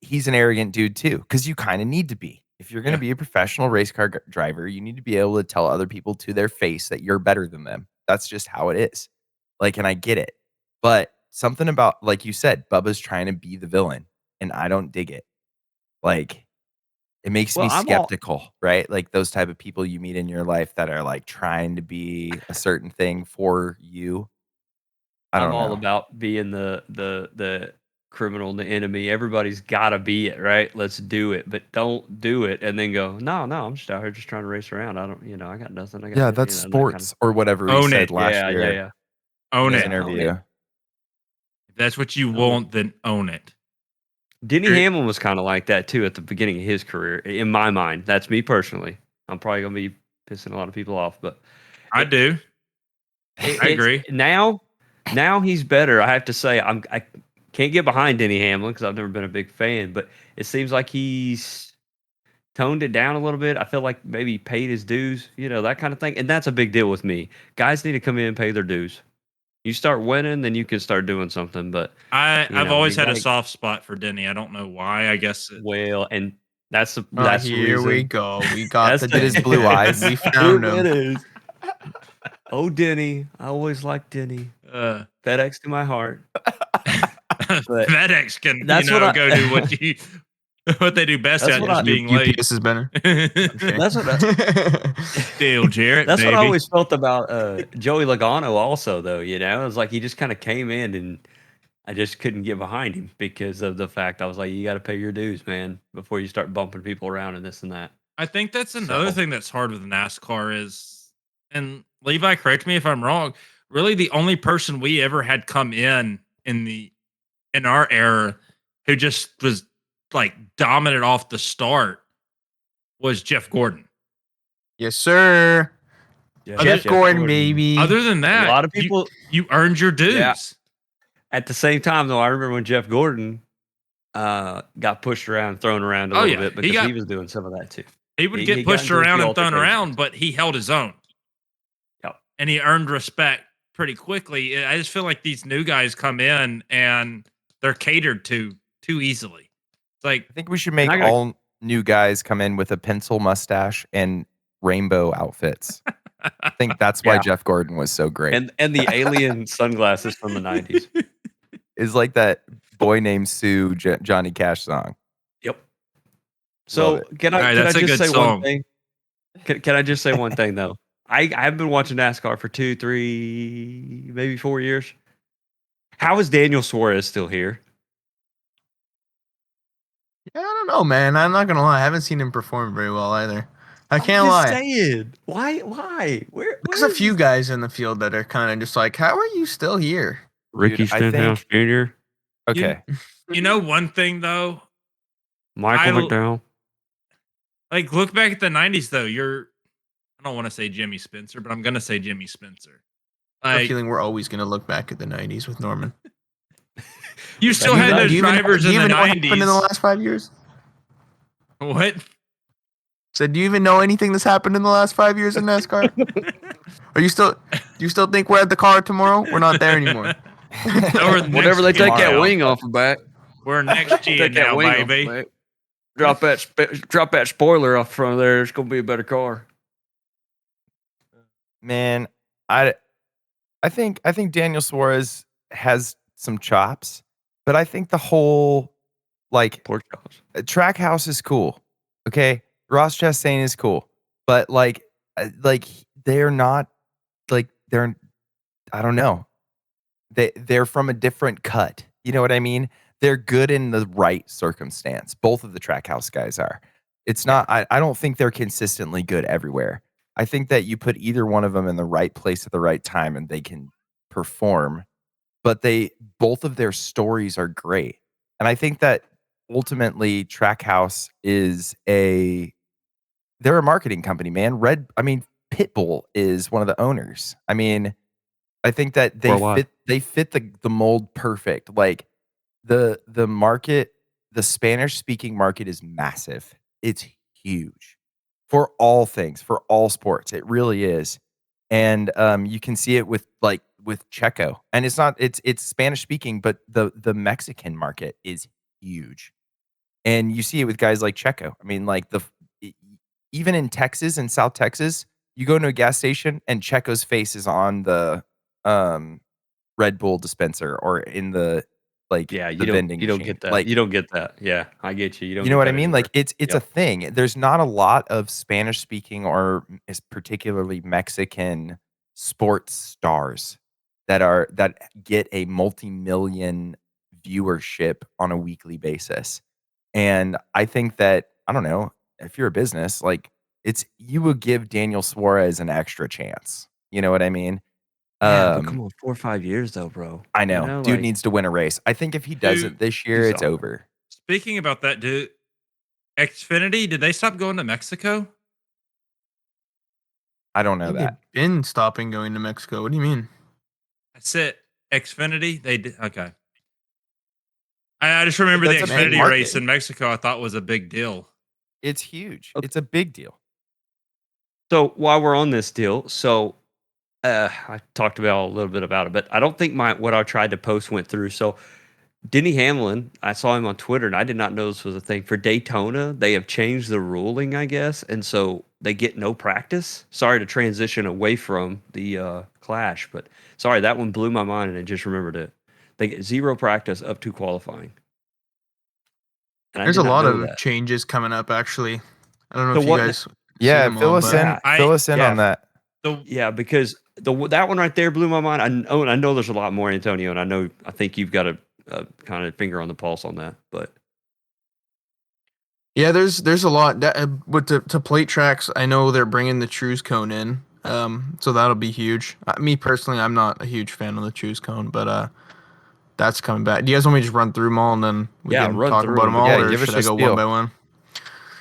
he's an arrogant dude too, because you kind of need to be. If you're going to be a professional race car driver, you need to be able to tell other people to their face that you're better than them. That's just how it is. Like, and I get it. But something about, like you said, Bubba's trying to be the villain, and I don't dig it. Like, it makes me skeptical, right? Like those type of people you meet in your life that are like trying to be a certain thing for you. I'm all know. about being the criminal and the enemy. Everybody's got to be it, right? Let's do it, but don't do it and then go, no, I'm just out here just trying to race around. I don't, I got nothing. I got Yeah, that's sports or whatever he said last year. Yeah. Own in it. his interview. If that's what you want, then own it. Denny Hamlin was kind of like that too at the beginning of his career, in my mind. That's me personally. I'm probably gonna be pissing a lot of people off, but I do. I agree. Now he's better. I have to say, I can't get behind Denny Hamlin because I've never been a big fan, but it seems like he's toned it down a little bit. I feel like maybe he paid his dues, that kind of thing, and that's a big deal with me. Guys need to come in and pay their dues. You start winning, then you can start doing something. But I've always had a soft spot for Denny. I don't know why. I guess. And that's the here reason. we go. We got That's his blue eyes. We found him. It is. Oh, Denny! I always liked Denny. FedEx to my heart. FedEx can go do what they do best at, just being late. UPS is better. That's what Deal, Jarrett. That's baby. what I always felt about Joey Logano. Also, though, it was like he just kind of came in, and I just couldn't get behind him because of the fact I was like, you got to pay your dues, man, before you start bumping people around and this and that. I think that's another thing that's hard with NASCAR is, and Levi, correct me if I'm wrong. Really, the only person we ever had come in our era who just was like dominant off the start was Jeff Gordon. Yes, sir. Yeah, Jeff Gordon, baby. Other than that, a lot of people you earned your dues. Yeah. At the same time, though, I remember when Jeff Gordon got pushed around, thrown around a little bit because he was doing some of that too. He would get pushed around and thrown around, but he held his own. Yep. And he earned respect pretty quickly. I just feel like these new guys come in and they're catered to too easily. It's like, I think we should make all new guys come in with a pencil mustache and rainbow outfits. I think that's why Jeff Gordon was so great. And the alien sunglasses from the 90s. Is like that Boy Named Sue Johnny Cash song. Yep. So can I just say one thing? Can I just say one thing though? I've been watching NASCAR for 2, 3, maybe 4 years. How is Daniel Suarez still here? Yeah, I don't know, man. I'm not gonna lie. I haven't seen him perform very well either. I can't lie. Saying. Why? There's a few guys in the field that are kind of just like, how are you still here? Ricky Stenhouse Jr. Okay. You know one thing though? Michael McDowell. Like, look back at the 90s though. I don't want to say Jimmy Spencer, but I'm gonna say Jimmy Spencer. I have a feeling we're always gonna look back at the 90s with Norman. You still had those drivers in the 90s. What happened in the last 5 years? What? Do you even know anything that's happened in the last 5 years in NASCAR? Do you still think we're at the car tomorrow? We're not there anymore. Whatever they take that wing off the back. We're next year now, baby. Drop that spoiler off front of there. It's gonna be a better car. Man, I think Daniel Suarez has some chops, but I think the whole track house is cool. Okay, Ross Chastain is cool, but they're not I don't know. They're from a different cut. You know what I mean? They're good in the right circumstance. Both of the Trackhouse guys are. It's not. I don't think they're consistently good everywhere. I think that you put either one of them in the right place at the right time, and they can perform. But both of their stories are great, and I think that ultimately Trackhouse is they're a marketing company, man. Pitbull is one of the owners. I mean, I think that Worldwide. they fit the mold perfect. Like the market, the Spanish speaking market is massive. It's huge for all things, for all sports. It really is. And you can see it with Checo. And it's Spanish speaking, but the Mexican market is huge. And you see it with guys like Checo. I mean, like even in Texas and South Texas, you go into a gas station and Checo's face is on the um, Red Bull dispenser or in the Yeah, the vending you don't machine. get that. Like, You don't get that. Yeah, I get you. You don't you know get what I that mean? anywhere. Like it's a Yep. thing. There's not a lot of Spanish speaking or is particularly Mexican sports stars that get a multi-million viewership on a weekly basis. And I think that, I don't know, if you're a business, like you would give Daniel Suarez an extra chance. You know what I mean? Yeah, but come on, 4 or 5 years though, bro. I You know. know, Dude like needs to win a race. I think if he Dude, doesn't this year, he's it's solid. over. Speaking about that, dude, Xfinity, did they stop going to Mexico? I don't I know think that. they've been stopping going to Mexico. What do you mean? I said Xfinity. They did. Okay. I just remember the That's a big Xfinity market. race in Mexico. I thought was a big deal. It's huge. Okay. It's a big deal. So while we're on this deal, I talked about a little bit about it, but I don't think what I tried to post went through. So Denny Hamlin, I saw him on Twitter, and I did not know this was a thing for Daytona. They have changed the ruling, I guess, and so they get no practice. Sorry to transition away from the Clash, but sorry, that one blew my mind, and I just remembered it. They get zero practice up to qualifying, and I There's did a not lot know of that. changes coming up. Actually, I don't know So if you what? guys seen Yeah, them all, but Yeah, fill us in yeah. on that. The Yeah, because that one right there blew my mind. I know there's a lot more, Antonio, and I think you've got a kind of finger on the pulse on that. But yeah, there's a lot. With to plate tracks, I know they're bringing the Cruise Cone in, so that'll be huge. Me personally, I'm not a huge fan of the Cruise Cone, but that's coming back. Do you guys want me to just run through them all and then we yeah, can run talk through about them. them all, Yeah, or give us should your I go spiel. one by one?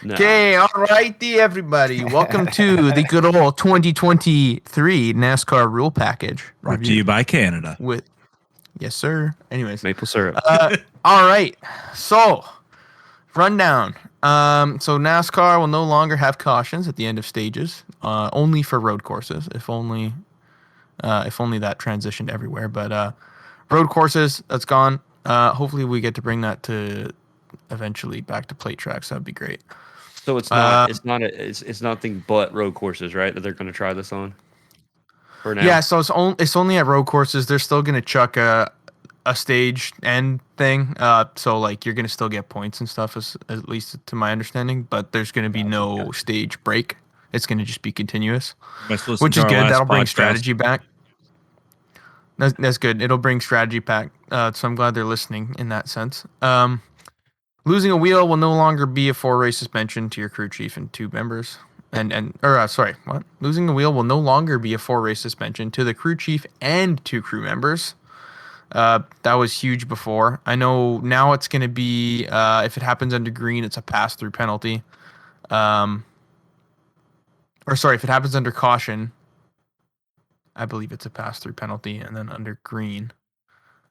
No. Okay, all righty, everybody. Welcome to the good old 2023 NASCAR rule package. brought to review you by Canada. with yes, sir. Anyways, Maple syrup. all right. So, rundown. So NASCAR will no longer have cautions at the end of stages, only for road courses. If only that transitioned everywhere. But road courses, that's gone. Hopefully, we get to bring that to eventually back to plate tracks. That'd be great. So it's nothing but road courses, right? That they're going to try this on for now. Yeah, so it's only at road courses. They're still gonna chuck a stage end thing. So like you're gonna still get points and stuff, at least to my understanding. But there's gonna be no stage break. It's gonna just be continuous, Must listen which to is our good. last That'll bring podcast. strategy back. That's good. It'll bring strategy back. So I'm glad they're listening in that sense. Losing a wheel will no longer be a 4-race suspension to your crew chief and 2 members. Sorry, what? Losing a wheel will no longer be a 4-race suspension to the crew chief and 2 crew members. That was huge before. I know now it's going to be, if it happens under green, it's a pass-through penalty. If it happens under caution, I believe it's a pass-through penalty, and then under green,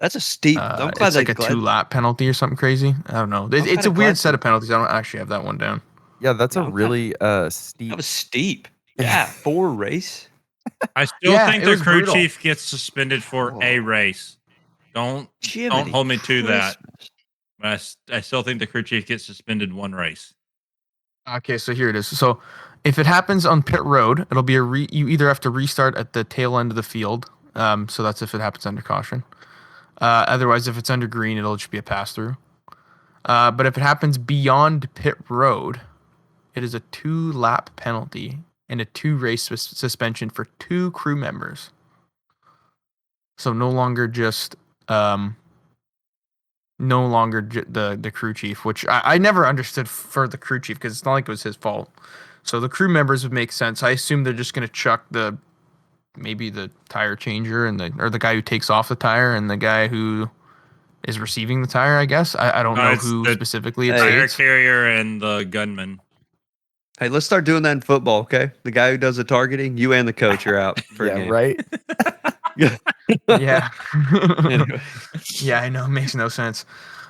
That's a steep. I'm glad it's like a 2-lap penalty or something crazy. I don't know. It's kinda a weird glad set of penalties. I don't actually have that one down. Yeah, that's Yeah, a I'm really That steep. was steep. Yeah, 4 race. I still Yeah, think it the was crew brutal. chief gets suspended for a Oh. race. Don't Jiminy hold me to that. Christmas. But I still think the crew chief gets suspended 1 race. Okay, so here it is. So if it happens on pit road, it'll be you either have to restart at the tail end of the field. So that's if it happens under caution. Otherwise, if it's under green, it'll just be a pass through. But if it happens beyond pit road, it is a 2-lap penalty and a 2-race suspension for 2 crew members. So no longer just the crew chief, which I never understood for the crew chief because it's not like it was his fault. So the crew members would make sense. I assume they're just going to chuck maybe the tire changer or the guy who takes off the tire and the guy who is receiving the tire, I guess. I don't know it's who the specifically it tire states. carrier and the gunman. Hey, let's start doing that in football, okay? The guy who does the targeting, you and the coach are out for a game. right. Yeah. Anyway. Yeah, I know. It makes no sense.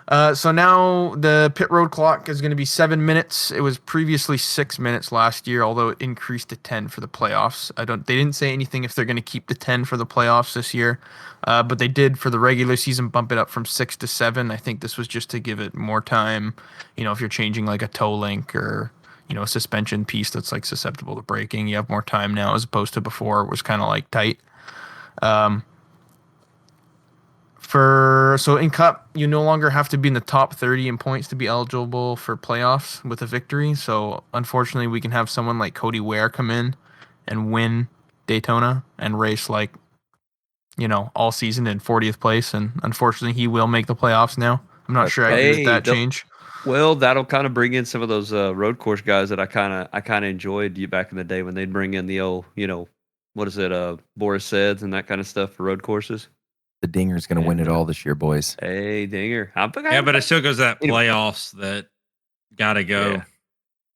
So now the pit road clock is going to be 7 minutes. It was previously 6 minutes last year, although it increased to 10 for the playoffs. They didn't say anything if they're going to keep the 10 for the playoffs this year, but they did for the regular season bump it up from 6 to 7. I think this was just to give it more time. If you're changing like a toe link or a suspension piece that's like susceptible to breaking, you have more time now as opposed to before it was kind of like tight. So in Cup, you no longer have to be in the top 30 in points to be eligible for playoffs with a victory. So unfortunately, we can have someone like Cody Ware come in and win Daytona and race all season in 40th place. And unfortunately, he will make the playoffs now. I'm not sure I agree with that change. Well, that'll kind of bring in some of those road course guys that I kind of enjoyed back in the day when they'd bring in the old, what is it, Boris Seds and that kind of stuff for road courses. The Dinger's going to win it all this year, boys. Hey, Dinger. Yeah, but it still goes that playoffs that gotta go.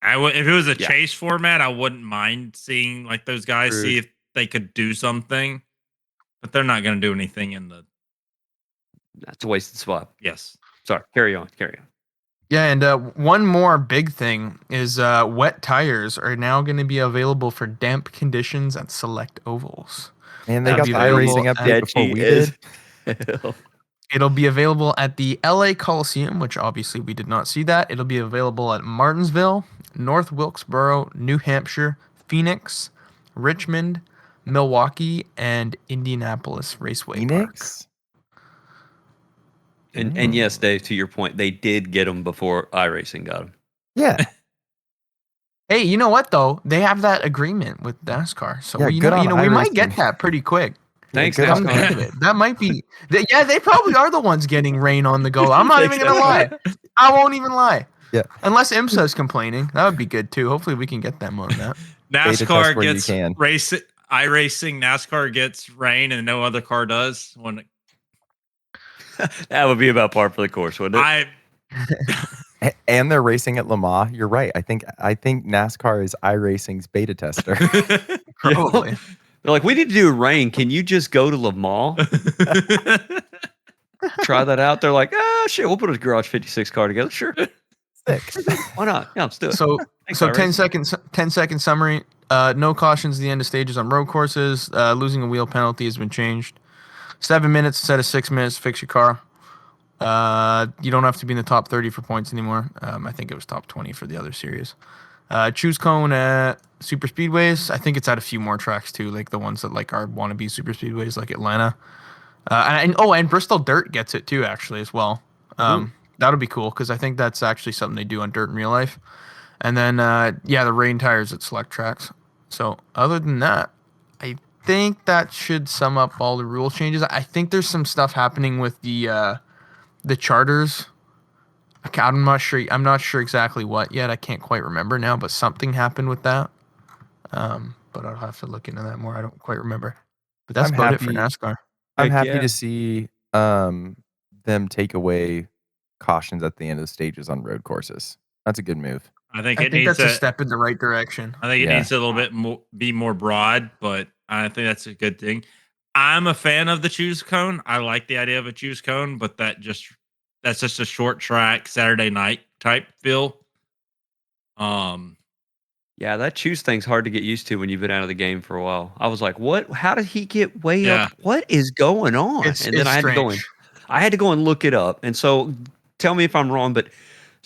Yeah. If it was a chase format, I wouldn't mind seeing like those guys see if they could do something, but they're not going to do anything in the. That's a wasted spot. Yes. Sorry. Carry on. Yeah, and one more big thing is wet tires are now going to be available for damp conditions at select ovals. And they got the iRacing update before we did. It'll be available at the LA Coliseum, which obviously we did not see that. It'll be available at Martinsville, North Wilkesboro, New Hampshire, Phoenix, Richmond, Milwaukee, and Indianapolis Raceway Park. And yes, Dave, to your point, they did get them before iRacing got them. Yeah. Hey, you know what though? They have that agreement with NASCAR, so we might get that pretty quick. Thanks, NASCAR. That might be. They probably are the ones getting rain on the go. I'm not even gonna lie. I won't even lie. Yeah. Unless IMSA's complaining, that would be good too. Hopefully, we can get them on that. NASCAR gets iRacing. NASCAR gets rain, and no other car does. That would be about par for the course, wouldn't it? And they're racing at Le Mans. You're right. I think NASCAR is iRacing's beta tester. Probably. They're like, we need to do rain. Can you just go to Le Mans? Try that out. They're like, shit, we'll put a Garage 56 car together. Sure. Sick. Why not? Yeah, let's do it. So 10 second summary. No cautions at the end of stages on road courses. Losing a wheel penalty has been changed. 7 minutes instead of 6 minutes to fix your car. You don't have to be in the top 30 for points anymore. I think it was top 20 for the other series. Choose cone at super speedways. I think it's at a few more tracks too, like the ones that like are wannabe super speedways, like Atlanta. And Bristol Dirt gets it too, actually, as well. That'll be cool because I think that's actually something they do on dirt in real life. And then the rain tires at select tracks. So other than that, I think that should sum up all the rule changes. I think there's some stuff happening with the charters. I'm not sure exactly what yet. I can't quite remember now, but something happened with that. But I'll have to look into that more. I don't quite remember. But that's about it for NASCAR. I'm happy to see them take away cautions at the end of the stages on road courses. That's a good move. I think that's a step in the right direction. I think it needs to a little bit more, be more broad, but I think that's a good thing. I'm a fan of the choose cone. I like the idea of a choose cone, but that's just a short track Saturday night type feel. Yeah, that choose thing's hard to get used to when you've been out of the game for a while. I was like, what? How did he get way up? What is going on? And then I had to go and look it up. And so tell me if I'm wrong, but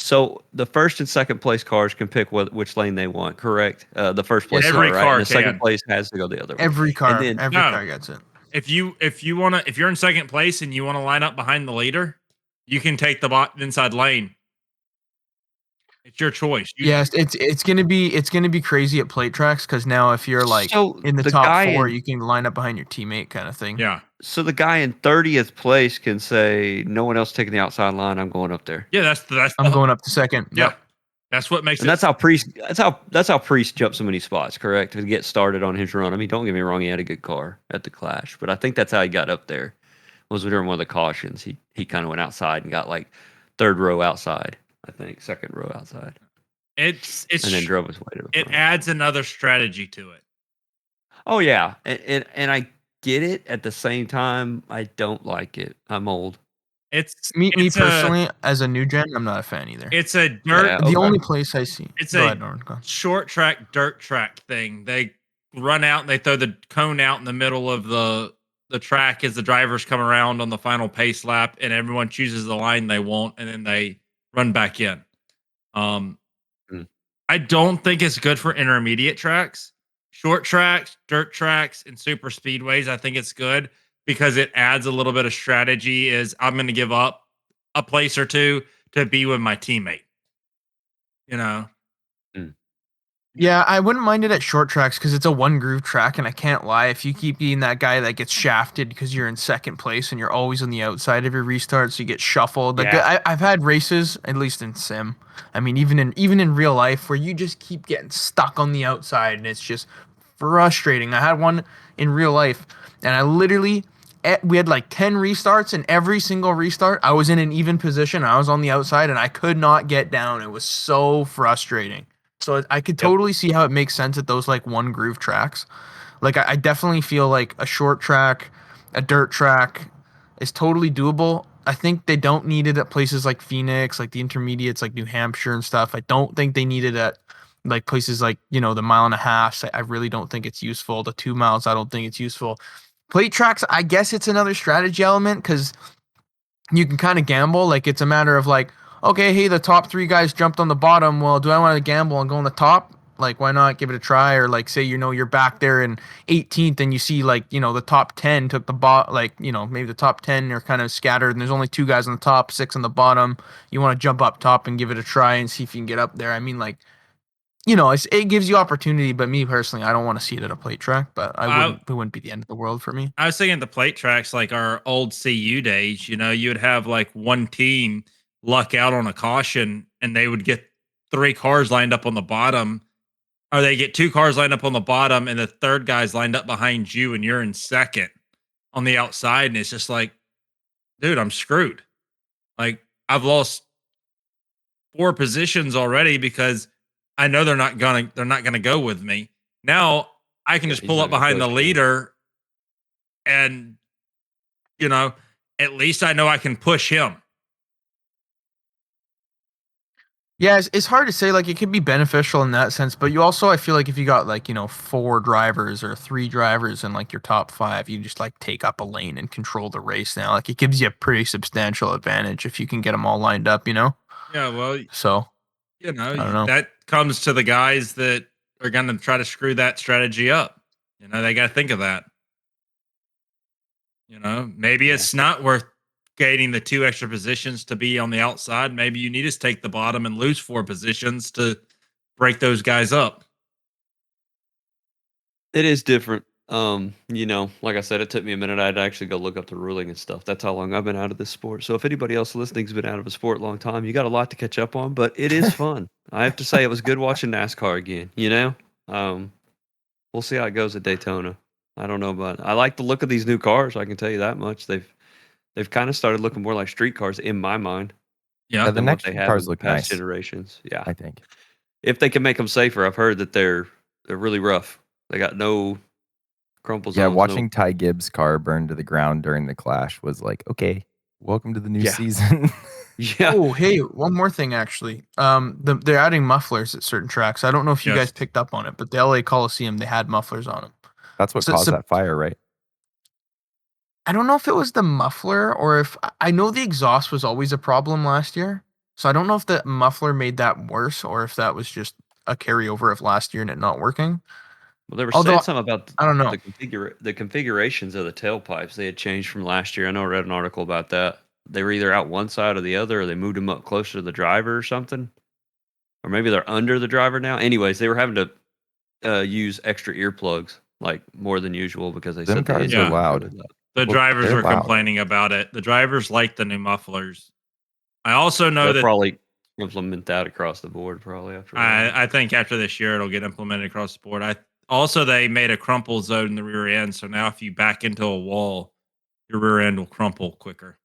so the first and second place cars can pick which lane they want, correct? The first place car, right? And the second place has to go the other way. Every car gets it. If you're in second place and you want to line up behind the leader, you can take the inside lane. It's your choice. Yes, it's gonna be crazy at plate tracks because now if you're like So in the the top guy 4, in you can line up behind your teammate kind of thing. Yeah. so the guy in 30th place can say, "No one else taking the outside line. I'm going up there." Yeah, that's I'm going up to second. Yeah. Yep. That's what makes And it. that's how Priest. That's how Priest jumped so many spots. Correct to get started on his run. I mean, don't get me wrong, he had a good car at the Clash, but I think that's how he got up there. Was during one of the cautions. He kind of went outside and got like third row outside. I think second row outside, It's and then drove his way to the it front. adds another strategy to it. Oh yeah, and I get it. At the same time, I don't like it. I'm old. It's Me it's personally, as a new gen, I'm not a fan either. it's a dirt. Yeah, The okay. only place I see. It's Go a ahead, Norman. Go ahead. short track, dirt track thing. They run out and they throw the cone out in the middle of the track as the drivers come around on the final pace lap, and everyone chooses the line they want, and then they run back in. Mm. I don't think it's good for intermediate tracks, short tracks, dirt tracks, and super speedways. I think it's good because it adds a little bit of strategy. Is I'm going to give up a place or two to be with my teammate. You know. Yeah, I wouldn't mind it at short tracks because it's a one groove track, and I can't lie. If you keep being that guy that gets shafted because you're in second place and you're always on the outside of your restart, so you get shuffled. Like Yeah. I've had races, at least in sim. I mean, even in real life, where you just keep getting stuck on the outside, and it's just frustrating. I had one in real life, and I literally we had like 10 restarts, and every single restart, I was in an even position. I was on the outside, and I could not get down. It was so frustrating. So I could totally see how it makes sense at those like one groove tracks. Like I definitely feel like a short track, a dirt track is totally doable. I think they don't need it at places like Phoenix, like the intermediates, like New Hampshire and stuff. I don't think they need it at like places like, the 1.5 miles. I really don't think it's useful. The 2 miles, I don't think it's useful. Plate tracks, I guess it's another strategy element because you can kind of gamble. Like it's a matter of like, okay, hey, the top 3 guys jumped on the bottom. Well, do I want to gamble and go on the top? Like, why not give it a try? Or like, say, you're back there in 18th and you see like, the top 10 took the like, maybe the top 10 are kind of scattered and there's only 2 guys on the top, 6 on the bottom. You want to jump up top and give it a try and see if you can get up there. I mean, like, it gives you opportunity, but me personally, I don't want to see it at a plate track, but it wouldn't be the end of the world for me. I was thinking the plate tracks, like our old CU days, you would have like one team luck out on a caution and they would get 3 cars lined up on the bottom, or they get 2 cars lined up on the bottom and the third guy's lined up behind you and you're in second on the outside. And it's just like, dude, I'm screwed. Like I've lost 4 positions already because I know they're not gonna go with me. Now I can just he's pull not up gonna behind the push you. leader and at least I know I can push him. Yeah, it's hard to say. Like, it could be beneficial in that sense, but you also, I feel like if you got like 4 drivers or 3 drivers in like your top 5, you just like take up a lane and control the race now. Like, it gives you a pretty substantial advantage if you can get them all lined up. Yeah, well, So I don't know. that comes to the guys that are going to try to screw that strategy up. They got to think of that. Maybe it's not worth gaining the 2 extra positions to be on the outside. Maybe you need to take the bottom and lose 4 positions to break those guys up. It is different. Like I said, it took me a minute. I had to actually go look up the ruling and stuff. That's how long I've been out of this sport. So if anybody else listening's been out of a sport a long time, you got a lot to catch up on, but it is fun. I have to say it was good watching NASCAR again, We'll see how it goes at Daytona. I don't know, but I like the look of these new cars, I can tell you that much. They've kind of started looking more like street cars in my mind. Yeah, the than next what few they have cars in look past nice. generations. Yeah. I think. If they can make them safer, I've heard that they're really rough. They got no crumple Yeah, zones. watching Ty Gibbs' car burn to the ground during the clash was like, okay, welcome to the new season. Yeah. Oh, hey, one more thing actually. They're adding mufflers at certain tracks. I don't know if you guys picked up on it, but the LA Coliseum, they had mufflers on them. That's what caused that fire, right? I don't know if it was the muffler or if I know the exhaust was always a problem last year. So I don't know if the muffler made that worse or if that was just a carryover of last year and it not working. Well, they were Although, saying something about I don't know. the configurations of the tailpipes. They had changed from last year. I know I read an article about that. They were either out one side or the other, or they moved them up closer to the driver or something. or maybe they're under the driver now. Anyways, they were having to use extra earplugs like more than usual because they Them said the cars engine are was loud. really loud. The Well, drivers they're were loud. complaining about it. The drivers like the new mufflers. I also know They'll that probably implement that across the board probably after a while. I think after this year it'll get implemented across the board. Also they made a crumple zone in the rear end, so now if you back into a wall, your rear end will crumple quicker.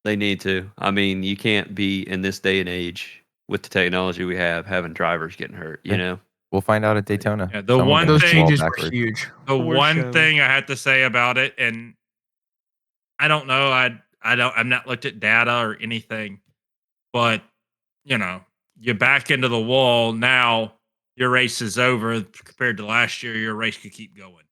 They need to. I mean, you can't be in this day and age with the technology we have having drivers getting hurt, you Yeah. know? We'll find out at Daytona. Yeah, the Someone's one gonna Those thing- fall changes were backwards. huge. The Poor one show. thing I had to say about it, and I don't know, I'm not looked at data or anything, but you know, you back into the wall now, your race is over compared to last year. Your race could keep going.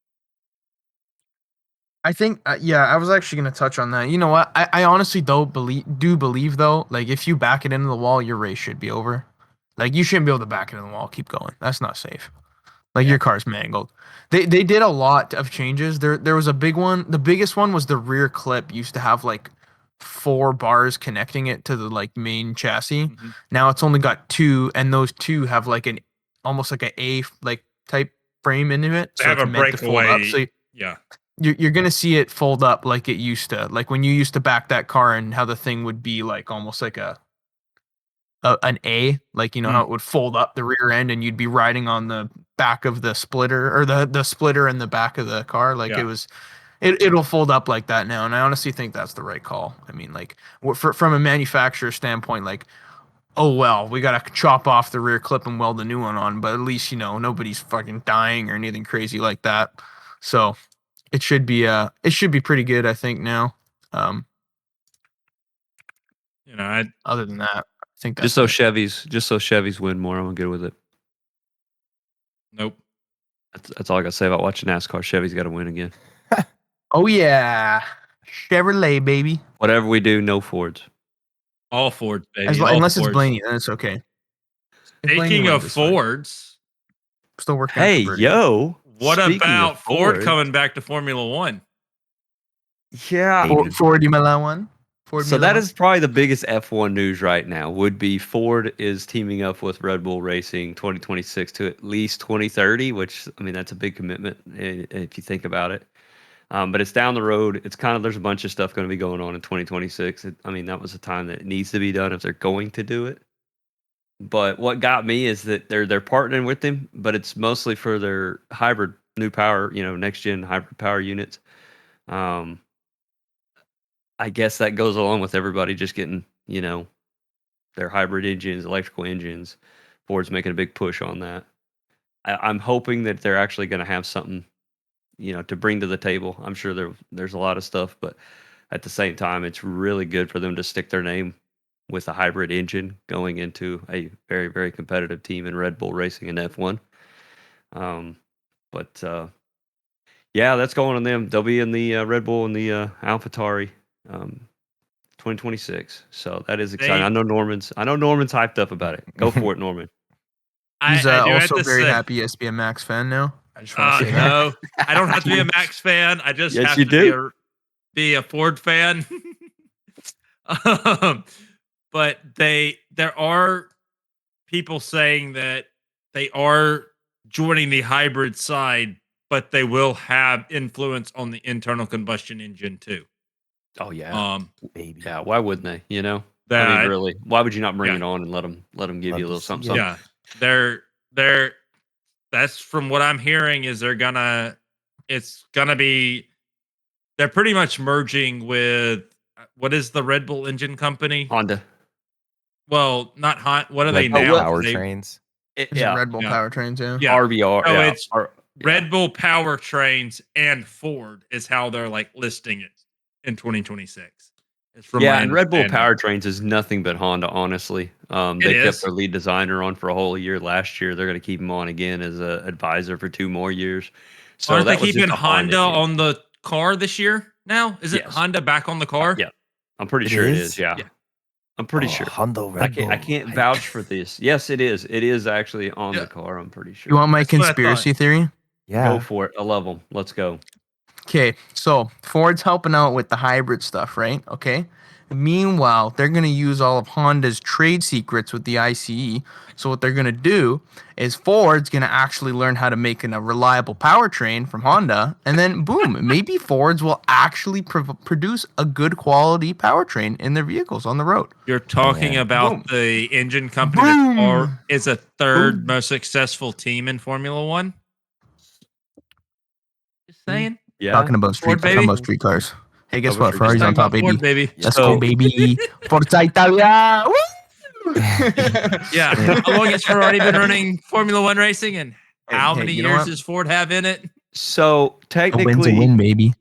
I think, yeah, I was actually going to touch on that. You know what? I honestly do believe though, like if you back it into the wall, your race should be over. Like you shouldn't be able to back it in the wall, keep going. That's not safe. Like your car's mangled. They did a lot of changes. There was a big one. The biggest one was the rear clip used to have like 4 bars connecting it to the like main chassis. Mhm. Now it's only got 2, and those 2 have like an almost like a like type frame into it. They have it's a meant to fold up. breakaway. So Yeah. you're gonna see it fold up like it used to, like when you used to back that car and how the thing would be like almost like an A, like you know how it would fold up the rear end and you'd be riding on the back of the splitter or the splitter in the back of the car. Like Yeah. it'll fold up like that now, and I honestly think that's the right call. I mean, like from a manufacturer standpoint, like oh well, we gotta chop off the rear clip and weld a new one on, but at least you know nobody's fucking dying or anything crazy like that. So it should be pretty good, I think now. You know, Other than that, I think that's Just so Chevys win more, I'm good with it. nope. That's all I got to say about watching NASCAR. Chevy's got to win again. Oh yeah, Chevrolet baby. Whatever we do, no Fords. All Fords, baby. all Unless it's Fords. Blaney, then it's okay. If Blaney Speaking wins, of it's fine. Fords, Still working. on Hey, converting. yo. what speaking about of Ford Fords- coming back to Formula One? Yeah. Ford Milan one. Ford So Milan that one? is probably the biggest F1 news right now. Would be Ford is teaming up with Red Bull Racing 2026 to at least 2030, which I mean that's a big commitment if you think about it. But it's down the road. It's kind of there's a bunch of stuff going to be going on in 2026. I mean that was the time that it needs to be done if they're going to do it. But what got me is that they're partnering with them, but it's mostly for their hybrid new power, next gen hybrid power units. I guess that goes along with everybody just getting, their hybrid engines, electrical engines. Ford's making a big push on that. I'm hoping that they're actually going to have something, to bring to the table. I'm sure there's a lot of stuff, but at the same time, it's really good for them to stick their name with a hybrid engine going into a very, very competitive team in Red Bull Racing and F1. Yeah, that's going on them. They'll be in the Red Bull and the AlphaTauri 2026. So that is exciting. I know Norman's hyped up about it. Go for it, Norman. He's I do have also to very say- happy he has to be a Max fan now. I just want to say that. No, I don't have to be a Max fan. I just Yes, have you to do. be a Ford fan. But there are people saying that they are joining the hybrid side, but they will have influence on the internal combustion engine too. Oh yeah, Baby. yeah. Why wouldn't they? I That mean, really, why would you not bring Yeah. it on and let them give Love you a to little see something? it. something? yeah, they're that's from what I'm hearing is they're pretty much merging with what is the Red Bull engine company? Honda. Well, not Honda. What are they Red Bull now? powertrains. It's Yeah, Red Bull Yeah. powertrains, yeah. Yeah. RBR. So yeah. it's yeah. Red Bull Powertrains and Ford is how they're like listing it in 2026. It's from Yeah, my and Red Bull understanding. Powertrains is nothing but Honda, honestly. They It kept is. their lead designer on for a whole year last year. They're going to keep him on again as an advisor for 2 more years. So Aren't they that was keeping just a Honda deal. on the car this year now? Is it Yes. Honda back on the car? Yeah. I'm pretty It sure it is? is. Yeah. Yeah. I'm pretty sure. Honda Red Bull. I can't vouch for this. Yes, it is. It is actually on Yeah. the car. I'm pretty sure. You want my That's what I thought. conspiracy theory? Yeah. Go for it. I love them. Let's go. Okay, so Ford's helping out with the hybrid stuff, right? Okay. Meanwhile, they're going to use all of Honda's trade secrets with the ICE. So what they're going to do is Ford's going to actually learn how to make a reliable powertrain from Honda, and then boom, maybe Ford's will actually produce a good quality powertrain in their vehicles on the road. You're talking about Boom. the engine company Boom. that is a third most successful team in Formula One. Just saying. Yeah. Talking about Ford, baby. cars. Hey, guess Talking what? about Ferrari's Talking on top, about baby. Ford, baby. Let's So- go, baby. Forza Italia. Woo! Yeah. How long has Ferrari been running Formula One racing, and how Hey, many you know years what? does Ford have in it? So A win's a win, baby.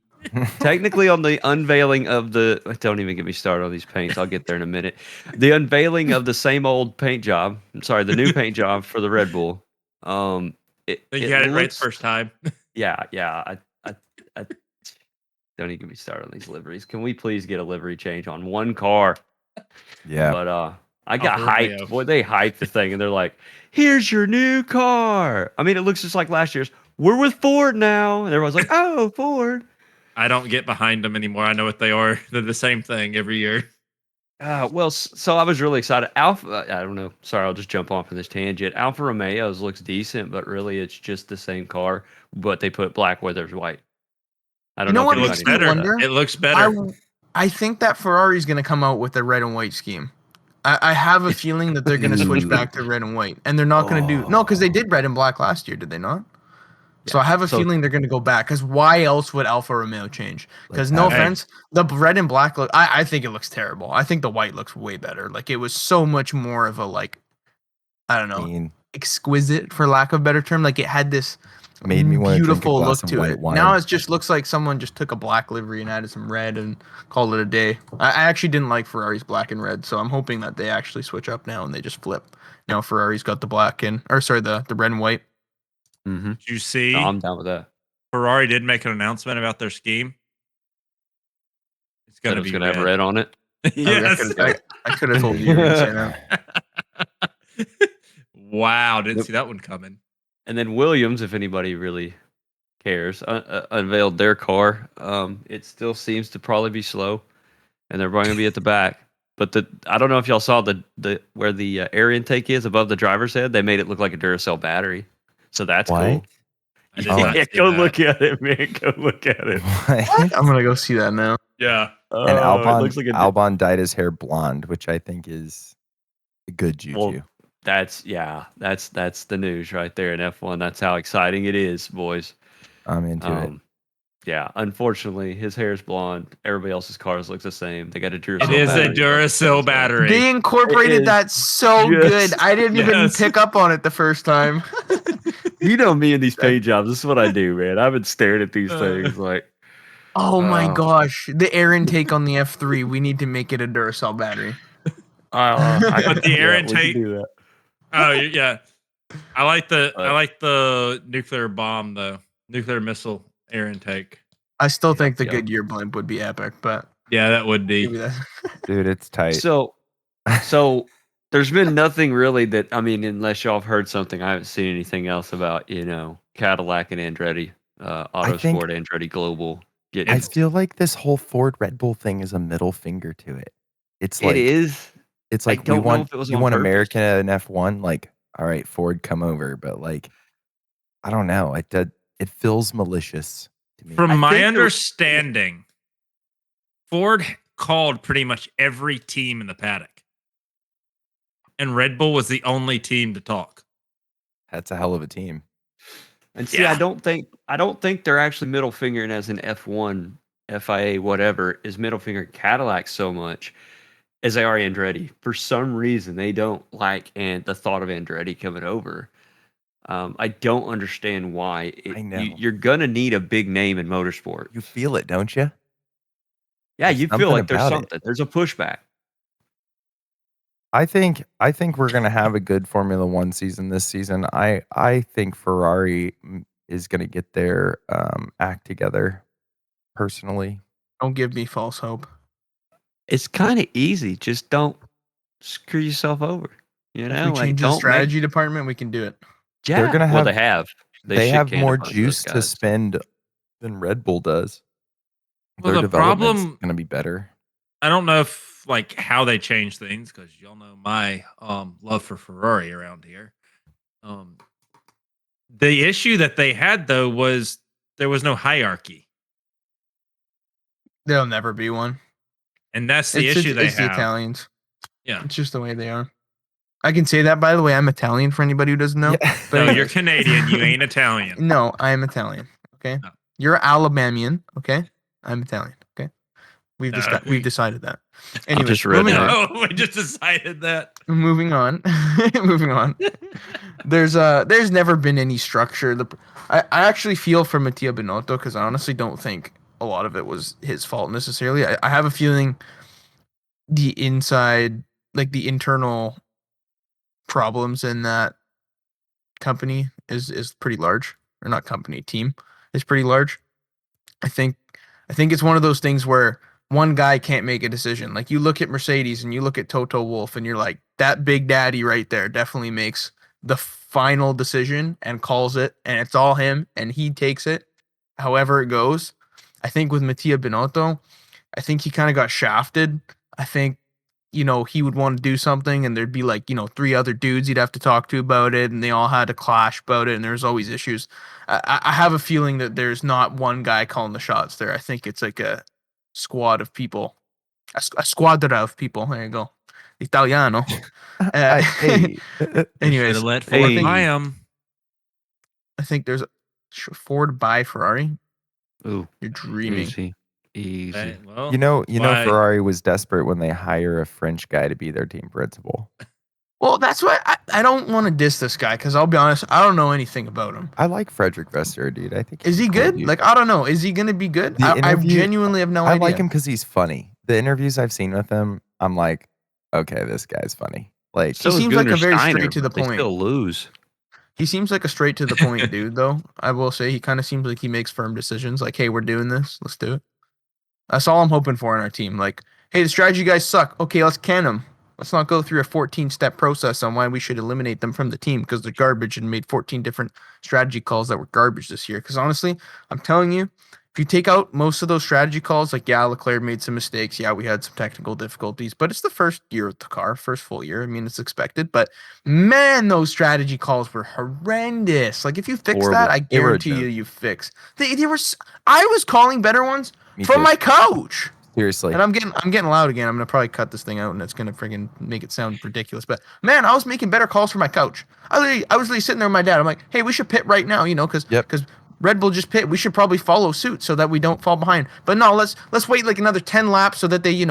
technically on the unveiling of the don't even get me started on these paints. I'll get there in a minute. The unveiling of the same old paint job. I'm sorry, the new paint job for the Red Bull. I think you had it right the first time. Yeah. I don't even get me started on these liveries. Can we please get a livery change on one car? Yeah. But I got Alfa hyped. Romeo. Boy, they hyped the thing, and they're like, "Here's your new car." I mean, it looks just like last year's. We're with Ford now, and everyone's like, "Oh, Ford." I don't get behind them anymore. I know what they are. They're the same thing every year. Well, so I was really excited. Alpha, I don't know. Sorry, I'll just jump off on this tangent. Alfa Romeo's looks decent, but really it's just the same car, but they put black where there's white. I don't You know know what if makes anybody me knows that. wonder? It looks better. I think that Ferrari's going to come out with a red and white scheme. I have a feeling that they're going to switch back to red and white, and they're not going to do no, because they did red and black last year, did they not? So I have a feeling they're going to go back. Because why else would Alfa Romeo change? Because no offense, the red and black look. I think it looks terrible. I think the white looks way better. Like it was so much more of a I don't know, exquisite for lack of a better term. Like it had this Made me want to drink a beautiful glass look of to white it. wine. Now it just looks like someone just took a black livery and added some red and called it a day. I actually didn't like Ferrari's black and red, so I'm hoping that they actually switch up now and they just flip. You know, Ferrari's got the black and the red and white. Mm-hmm. Did you see? I'm down with that. Ferrari did make an announcement about their scheme. It's Said going it to was be going to have red on it. Yes. I could have told you to say that. Wow, didn't see that one coming. And then Williams, if anybody really cares, unveiled their car. It still seems to probably be slow, and they're probably going to be at the back. But I don't know if y'all saw the where the air intake is above the driver's head. They made it look like a Duracell battery, so that's cool. I did not Yeah, see go that. look at it, man. Go look at it. I'm gonna go see that now. Yeah. And It Albon, looks like a Albon dyed his hair blonde, which I think is a good juju. Well, that's the news right there in F1. That's how exciting it is, boys. I'm into it. Yeah, unfortunately, his hair is blonde. Everybody else's cars look the same. They got a Duracell. It is a battery. Duracell battery. They incorporated that so good. I didn't even pick up on it the first time. You know me and these paint jobs. This is what I do, man. I've been staring at these things like. Oh my gosh, the air intake on the F3. We need to make it a Duracell battery. But the air intake. Do that. Oh yeah, I like the nuclear bomb though. Nuclear missile air intake. I still think the Goodyear blimp would be epic, but Yeah, that would be. maybe that. Dude, it's tight. So there's been nothing really that unless y'all have heard something, I haven't seen anything else about Cadillac and Andretti, Autosport, Andretti Global. I feel like this whole Ford Red Bull thing is a middle finger to it. It's like it is. It's I like don't know if it was you on want purpose. American at an F1. Like, all right, Ford, come over. But like, I don't know. It feels malicious to me. From my understanding, Ford called pretty much every team in the paddock, and Red Bull was the only team to talk. That's a hell of a team. And see, I don't think they're actually middle fingering as an F1, FIA, whatever, is middle finger Cadillac so much as they are Andretti. For some reason, they don't like the thought of Andretti coming over. I don't understand why. I know. You're gonna need a big name in motorsport. You feel it, don't you? Yeah, you feel like there's about something. There's a pushback. I think we're gonna have a good Formula One season this season. I think Ferrari is gonna get their act together. Personally, Don't give me false hope. It's kind of easy. Just don't screw yourself over. You know, If we change the strategy department, we can do it. they're gonna have. Well, they have. They shit have canned more a bunch of those juice to guys. spend than Red Bull does. Well, Their the development's problem, going to be better. I don't know if like how they change things because y'all know my love for Ferrari around here. The issue that they had though was there was no hierarchy, There'll never be one. and that's the issue they it's the have. Italians. Yeah. It's just the way they are. I can say that, by the way. I'm Italian for anybody who doesn't know. Yeah. But No, you're anyways. Canadian. You ain't Italian. No, I am Italian. Okay. No. You're Alabamian. Okay. I'm Italian. Okay. We've No. we've decided that. I'm Anyways, just moving redneck. on. Oh, we just decided that. Moving on. Moving on. There's never been any structure. I actually feel for Mattia Binotto because I honestly don't think a lot of it was his fault necessarily. I have a feeling the inside, like the internal problems in that company is pretty large, or not company, team is pretty large. I think it's one of those things where one guy can't make a decision. Like you look at Mercedes and you look at Toto Wolff and you're like, that big daddy right there definitely makes the final decision and calls it, and it's all him and he takes it however it goes. I think with Mattia Binotto, I think he kind of got shafted. I think, he would want to do something and there'd be like, 3 other dudes he'd have to talk to about it, and they all had to clash about it, and there's always issues. I have a feeling that there's not one guy calling the shots there. I think it's like a squad of people. A squadra of people. There you go. Italiano. Hey. Anyways, Should've let Hey. Ford buy 'em. I think there's a Ford buy Ferrari. Ooh, You're dreaming. easy. Okay, well, You know, why- Ferrari was desperate when they hire a French guy to be their team principal. Well, that's why I don't want to diss this guy because I'll be honest, I don't know anything about him. I like Frederick Vasseur, dude. I think Is he he's a cool good? dude. Like, I don't know. Is he going to be good? The I interview- genuinely have no I idea. like him because he's funny. The interviews I've seen with him, I'm like, okay, this guy's funny. Like, He seems like a very Steiner, straight to the but they point. still lose. He seems like a straight to the point dude, though. I will say he kind of seems like he makes firm decisions. Like, hey, we're doing this. Let's do it. That's all I'm hoping for in our team. Like, hey, the strategy guys suck. Okay, let's can them. Let's not go through a 14-step process on why we should eliminate them from the team because they're garbage and made 14 different strategy calls that were garbage this year. Because honestly, I'm telling you, if you take out most of those strategy calls, like, yeah, Leclerc made some mistakes. Yeah, we had some technical difficulties, but it's the first year of the car, first full year. I mean, it's expected. But man, those strategy calls were horrendous. Like, if you fix Horrible. that, I They were a guarantee joke. you fix. They were. I was calling better ones me from too. my coach. Seriously. And I'm getting loud again. I'm gonna probably cut this thing out, and it's gonna friggin' make it sound ridiculous. But man, I was making better calls for my coach. I was literally sitting there with my dad. I'm like, hey, we should pit right now, because Yep. Red Bull just pit. We should probably follow suit so that we don't fall behind. But no, let's wait like another 10 laps so that they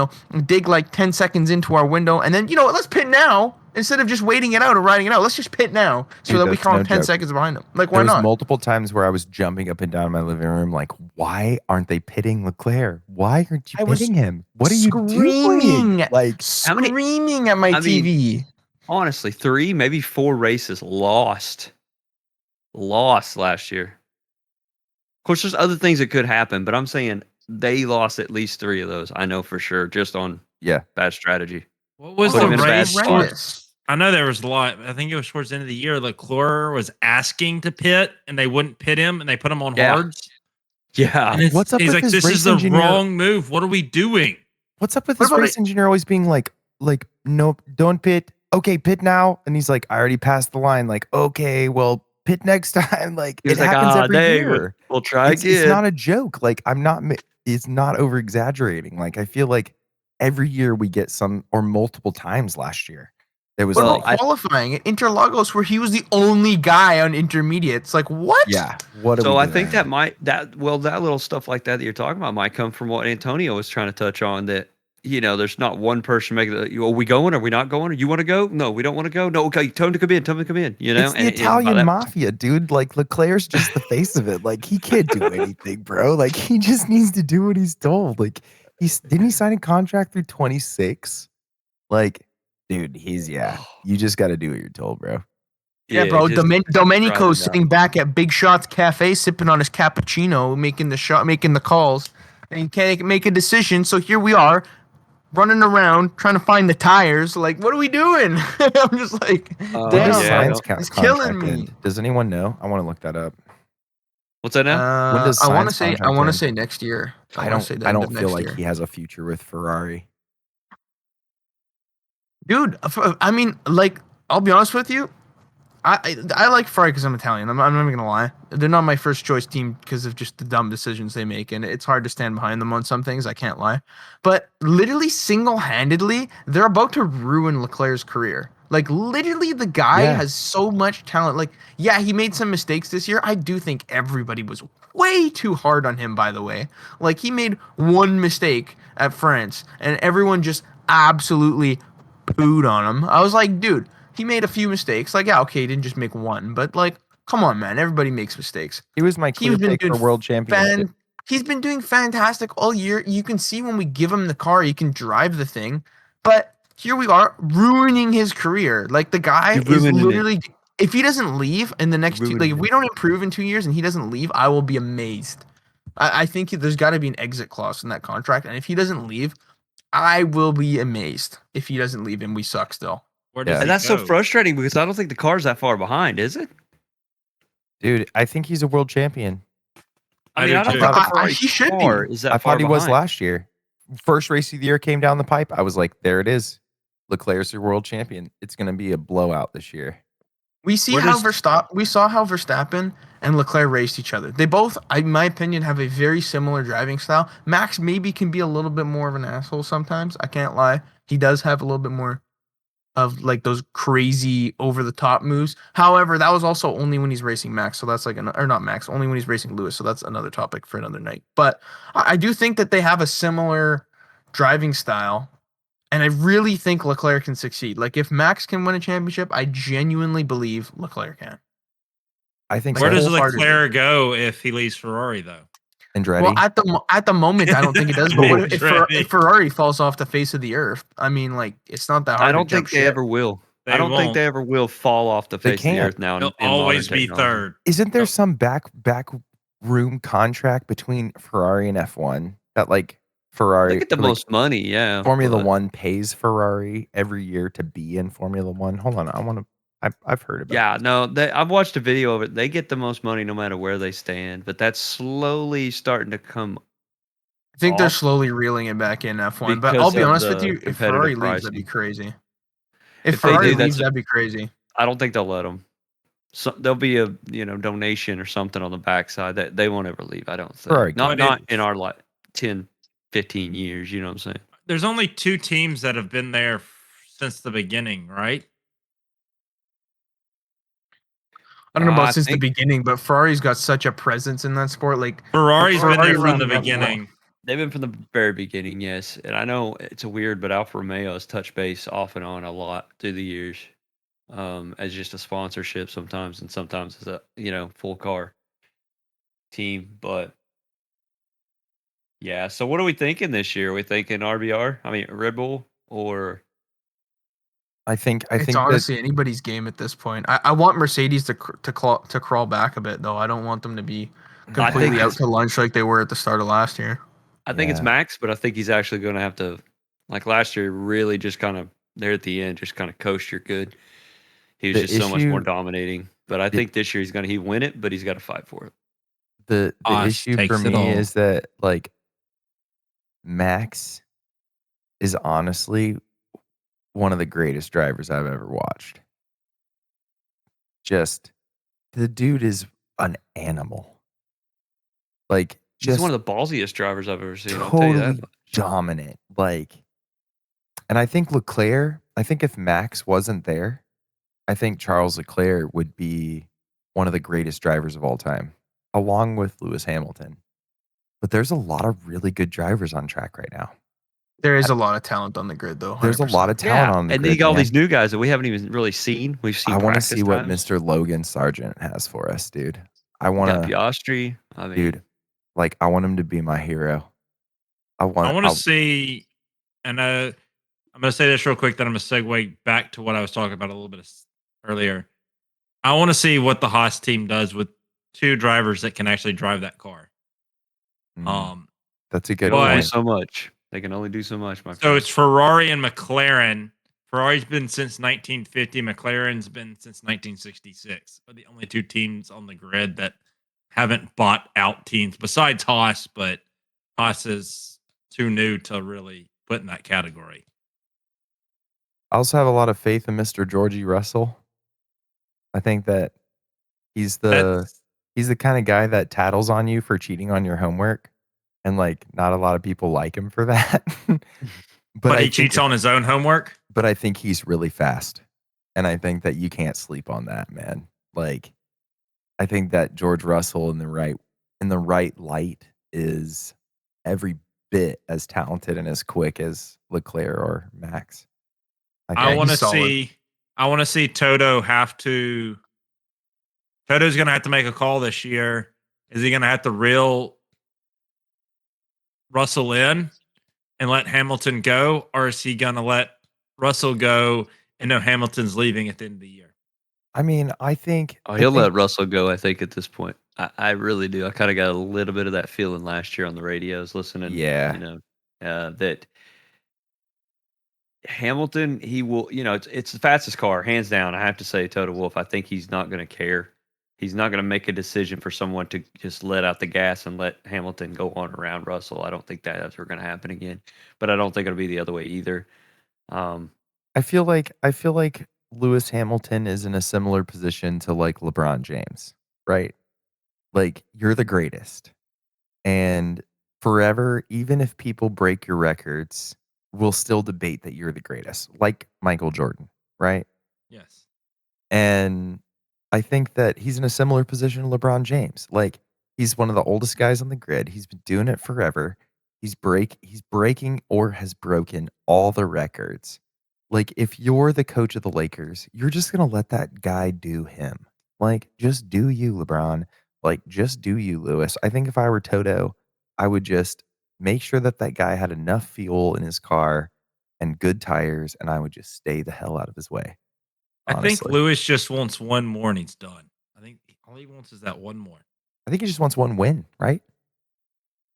dig like 10 seconds into our window, and then let's pit now instead of just waiting it out or riding it out. Let's just pit now so Dude, that we that's come no 10 joke. seconds behind them. Like, why There was not? multiple times where I was jumping up and down in my living room, like, why aren't they pitting Leclerc? Why aren't you I was pitting him? What are you doing? screaming. Like, How many- Screaming at my I mean, TV. Honestly, 3, maybe 4 races lost last year. Of course, there's other things that could happen, but I'm saying they lost at least 3 of those. I know for sure, just on yeah. bad strategy. What was Put the him in a bad race? spot. Horrendous. I know there was a lot. I think it was towards the end of the year. Leclerc was asking to pit, and they wouldn't pit him, and they put him on Yeah. hards. Yeah. And What's up he's with like, his "This race is the engineer?" wrong move. What are we doing?" What's up with What this about race engineer always being like, no, don't pit. Okay, pit now. And he's like, I already passed the line. Like, okay, well, pit next time. Like, He it was like, happens every dang, year. we'll try It's again. not a joke. Like, it's not over exaggerating. Like, I feel like every year we get some, or multiple times last year. There was What Well, about qualifying at Interlagos where he was the only guy on intermediates? Like, what? yeah. What are So we I think doing? that little stuff like that you're talking about might come from what Antonio was trying to touch on, that there's not one person making are we going? Are we not going? Or you want to go? No, we don't want to go. No, okay, tell him to come in. It's the Italian mafia, dude. Like, Leclerc's just the face of it. Like, he can't do anything, bro. Like, he just needs to do what he's told. Like, didn't he sign a contract through 26? Like, dude, you just got to do what you're told, bro. Yeah, bro. Domenico's driving sitting back at Big Shots Cafe, sipping on his cappuccino, making the calls, and he can't make a decision. So here we are, running around trying to find the tires. Like, what are we doing? I'm just like, Oh, When does damn, yeah. Science it's killing contract me. end? Does anyone know? I want to look that up. What's that now? When does I want to Sainz say contract end? next year. I wanna say the I end don't of feel next like year. he has a future with Ferrari. Dude, I mean, like, I'll be honest with you. I like Ferrari because I'm Italian. I'm not even gonna lie. They're not my first choice team because of just the dumb decisions they make, and it's hard to stand behind them on some things. I can't lie, but literally single-handedly, they're about to ruin Leclerc's career. Like literally, the guy Yeah. has so much talent. Like, yeah, he made some mistakes this year. I do think everybody was way too hard on him. By the way, like he made one mistake at France, and everyone just absolutely pooed on him. I was like, dude, he made a few mistakes. Like, yeah, okay, he didn't just make one, but like, come on, man, everybody makes mistakes. He was my clear He's been pick for doing world championship. He's been doing fantastic all year. You can see when we give him the car, he can drive the thing. But here we are ruining his career. Like the guy You're is ruining it. literally. If he doesn't leave in the next two, Ruining like if it. we don't improve in 2 years and he doesn't leave, I will be amazed. I think there's got to be an exit clause in that contract, and if he doesn't leave, I will be amazed. If he doesn't leave and we suck still. Where does Yeah. he And that's so go? frustrating because I don't think the car's that far behind, is it? Dude, I think he's a world champion. I I mean, do I don't too. think the I- Ferrari he should be. car is that I far thought he was behind. last year. First race of the year came down the pipe. I was like, there it is. Leclerc's your world champion. It's going to be a blowout this year. We see Where how does- we saw how Verstappen and Leclerc raced each other. They both, in my opinion, have a very similar driving style. Max maybe can be a little bit more of an asshole sometimes. I can't lie. He does have a little bit more of like those crazy over the top moves. However, that was also only when he's racing Max. So that's like or not Max, only when he's racing Lewis. So that's another topic for another night. But I do think that they have a similar driving style. And I really think Leclerc can succeed. Like if Max can win a championship, I genuinely believe Leclerc can. I think Where Like, so. does wholeheartedly. Leclerc go if he leaves Ferrari, though? Andretti. Well, at the moment, I don't think it does. But what if Andretti. Ferrari falls off the face of the earth? I mean, like it's not that hard. I don't to jump think they ship. ever will. They I don't think won't. they ever will fall off the They face of the can't. earth now. He'll in always modern be technology. third. Isn't there Nope. some back room contract between Ferrari and F1 that like Ferrari They get the like, most money, yeah. Formula but- One pays Ferrari every year to be in Formula One? Hold on, I've heard about. Yeah, no, I've watched a video of it. They get the most money no matter where they stand, but that's slowly starting to come. I think they're off slowly reeling it back in F1. But because I'll be of honest with the you, if competitive Ferrari leaves, that'd be pricing. crazy. If If they Ferrari do, that's leaves, that'd be crazy. I don't think they'll let them. So there'll be a donation or something on the backside that they won't ever leave. I don't think. Ferrari Not can't. in our 10, 15 years. You know what I'm saying? There's only two teams that have been there since the beginning, right? I don't know about I since the think beginning, but Ferrari's got such a presence in that sport. Like Ferrari's been Ferrari there from around the F1. beginning. they've been from the very beginning. Yes, and I know it's a weird, but Alfa Romeo has touched base off and on a lot through the years, as just a sponsorship sometimes, and sometimes as a full car team. But yeah, so what are we thinking this year? Are we thinking RBR? I mean Red Bull or I think It's that honestly anybody's game at this point. I want Mercedes to crawl back a bit though. I don't want them to be completely out it's- to lunch like they were at the start of last year. I think it's Yeah. Max, but I think he's actually going to have to, like last year, really just kind of there at the end, just kind of coast your good. He was The just so much more issue- dominating. But I think this year he win it, but he's got to fight for it. the Osh issue takes for it me all. is that like Max is honestly one of the greatest drivers I've ever watched. Just the dude is an animal. Like He's just one of the ballsiest drivers I've ever seen. I'll tell you totally that. dominant. Like, and I think Leclerc, I think if Max wasn't there, I think Charles Leclerc would be one of the greatest drivers of all time, along with Lewis Hamilton. But there's a lot of really good drivers on track right now. There is a lot of talent on the grid though. There's a 100%. lot of talent on the and grid. then you got all man. these new guys that we haven't even really seen. We've seen. I want to practice see what times. Mr. Logan Sargent has for us, dude. I We want got to, Piastri. I mean, dude. Like, I want him to be my hero. I want to I'll- see, and I'm going to say this real quick. Then I'm going to segue back to what I was talking about a little bit earlier. I want to see what the Haas team does with two drivers that can actually drive that car. Mm, that's a good they can only do point. so much. They can only do so much, my So friend. it's Ferrari and McLaren. Ferrari's been since 1950. McLaren's been since 1966. Are the only two teams on the grid that haven't bought out teams besides Haas, but Haas is too new to really put in that category. I also have a lot of faith in Mr. Georgie Russell. I think that he's the kind of guy that tattles on you for cheating on your homework, and like not a lot of people like him for that. But he cheats on his own homework. But I think he's really fast, and I think that you can't sleep on that, man. Like, I think that George Russell in the right light is every bit as talented and as quick as Leclerc or Max. I want to see Toto have to. Toto's going to have to make a call this year. Is he going to have to reel Russell in and let Hamilton go, or is he going to let Russell go and know Hamilton's leaving at the end of the year? I mean, I think he'll let Russell go. I think at this point, I really do. I kind of got a little bit of that feeling last year on the radios listening. Yeah, that Hamilton, he will. It's the fastest car, hands down. I have to say, Toto Wolff. I think he's not going to care. He's not going to make a decision for someone to just let out the gas and let Hamilton go on around Russell. I don't think that's ever going to happen again. But I don't think it'll be the other way either. I feel like Lewis Hamilton is in a similar position to like LeBron James, right? Like, you're the greatest, and forever, even if people break your records, we'll still debate that you're the greatest, like Michael Jordan, right? Yes. And I think that he's in a similar position to LeBron James. Like, he's one of the oldest guys on the grid. He's been doing it forever. He's breaking or has broken all the records. Like, if you're the coach of the Lakers, you're just going to let that guy do him. Like, just do you, LeBron. Like, just do you, Lewis. I think if I were Toto, I would just make sure that guy had enough fuel in his car and good tires, and I would just stay the hell out of his way. Honestly. I think Lewis just wants one more and he's done. I think all he wants is that one more. I think he just wants one win, right?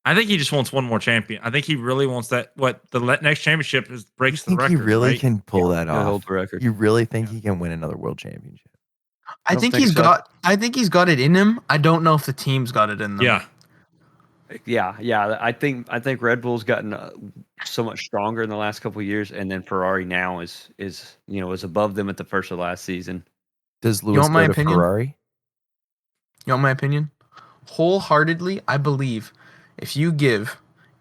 I think he just wants one more champion. I think he really wants that. What the next championship breaks the record. He really can pull that off. Hold the record. You really think he can win another world championship? I think he's got it in him. I don't know if the team's got it in them. Yeah. I think Red Bull's gotten so much stronger in the last couple of years, and then Ferrari now is above them at the first of last season. Does Lewis go to Ferrari? You want my opinion? Wholeheartedly, I believe if you give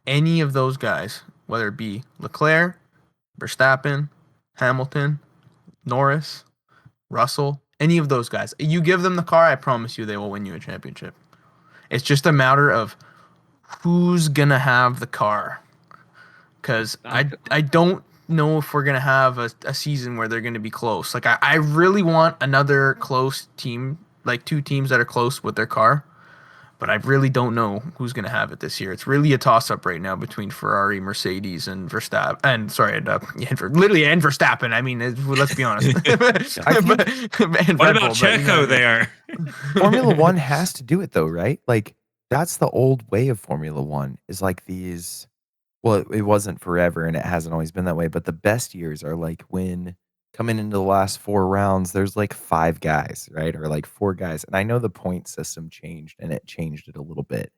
any of those guys, whether it be Leclerc, Verstappen, Hamilton, Norris, Russell, any of those guys, you give them the car, I promise you they will win you a championship. It's just a matter of who's going to have the car. Because I don't know if we're going to have a season where they're going to be close. Like, I really want another close team, like two teams that are close with their car. But I really don't know who's going to have it this year. It's really a toss-up right now between Ferrari, Mercedes, and Verstappen. And Verstappen. I mean, let's be honest. What about Checo there? Formula One has to do it, though, right? Like, that's the old way of Formula One, is like these... Well, it wasn't forever, and it hasn't always been that way. But the best years are like when coming into the last 4 rounds, there's like 5 guys, right? Or like 4 guys. And I know the point system changed, and it changed it a little bit.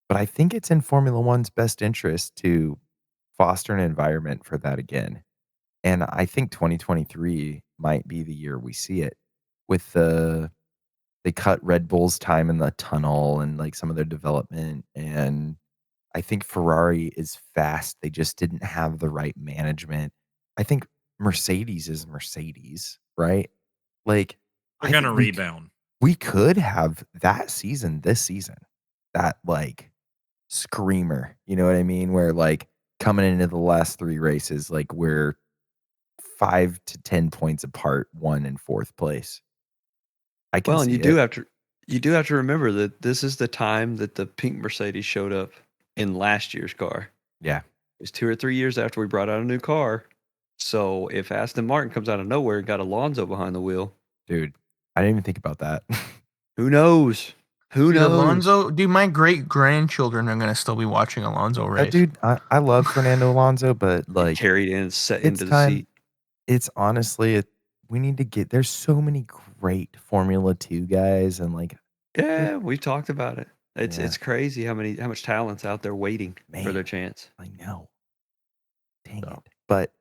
But I think it's in Formula One's best interest to foster an environment for that again. And I think 2023 might be the year we see it. With they cut Red Bull's time in the tunnel and like some of their development, and I think Ferrari is fast. They just didn't have the right management. I think Mercedes is Mercedes, right? Like, they're going to rebound. We could have that season this season. That, like, screamer. You know what I mean? Where, like, coming into the last 3 races, like, we're 5 to 10 points apart, 1 in 4th place. I can see you do have to remember that this is the time that the pink Mercedes showed up in last year's car. Yeah. It was 2 or 3 years after we brought out a new car. So if Aston Martin comes out of nowhere and got Alonso behind the wheel. Dude, I didn't even think about that. Who knows? Who knows? Alonso, dude, my great-grandchildren are going to still be watching Alonso race. Dude, I love Fernando Alonso, but like... carried in, set into the seat. It's honestly, we need to get... There's so many great Formula 2 guys, and like... Yeah, we've talked about it. It's Yeah. it's crazy how much talent's out there waiting for Man. their chance. I know. Dang So. it. But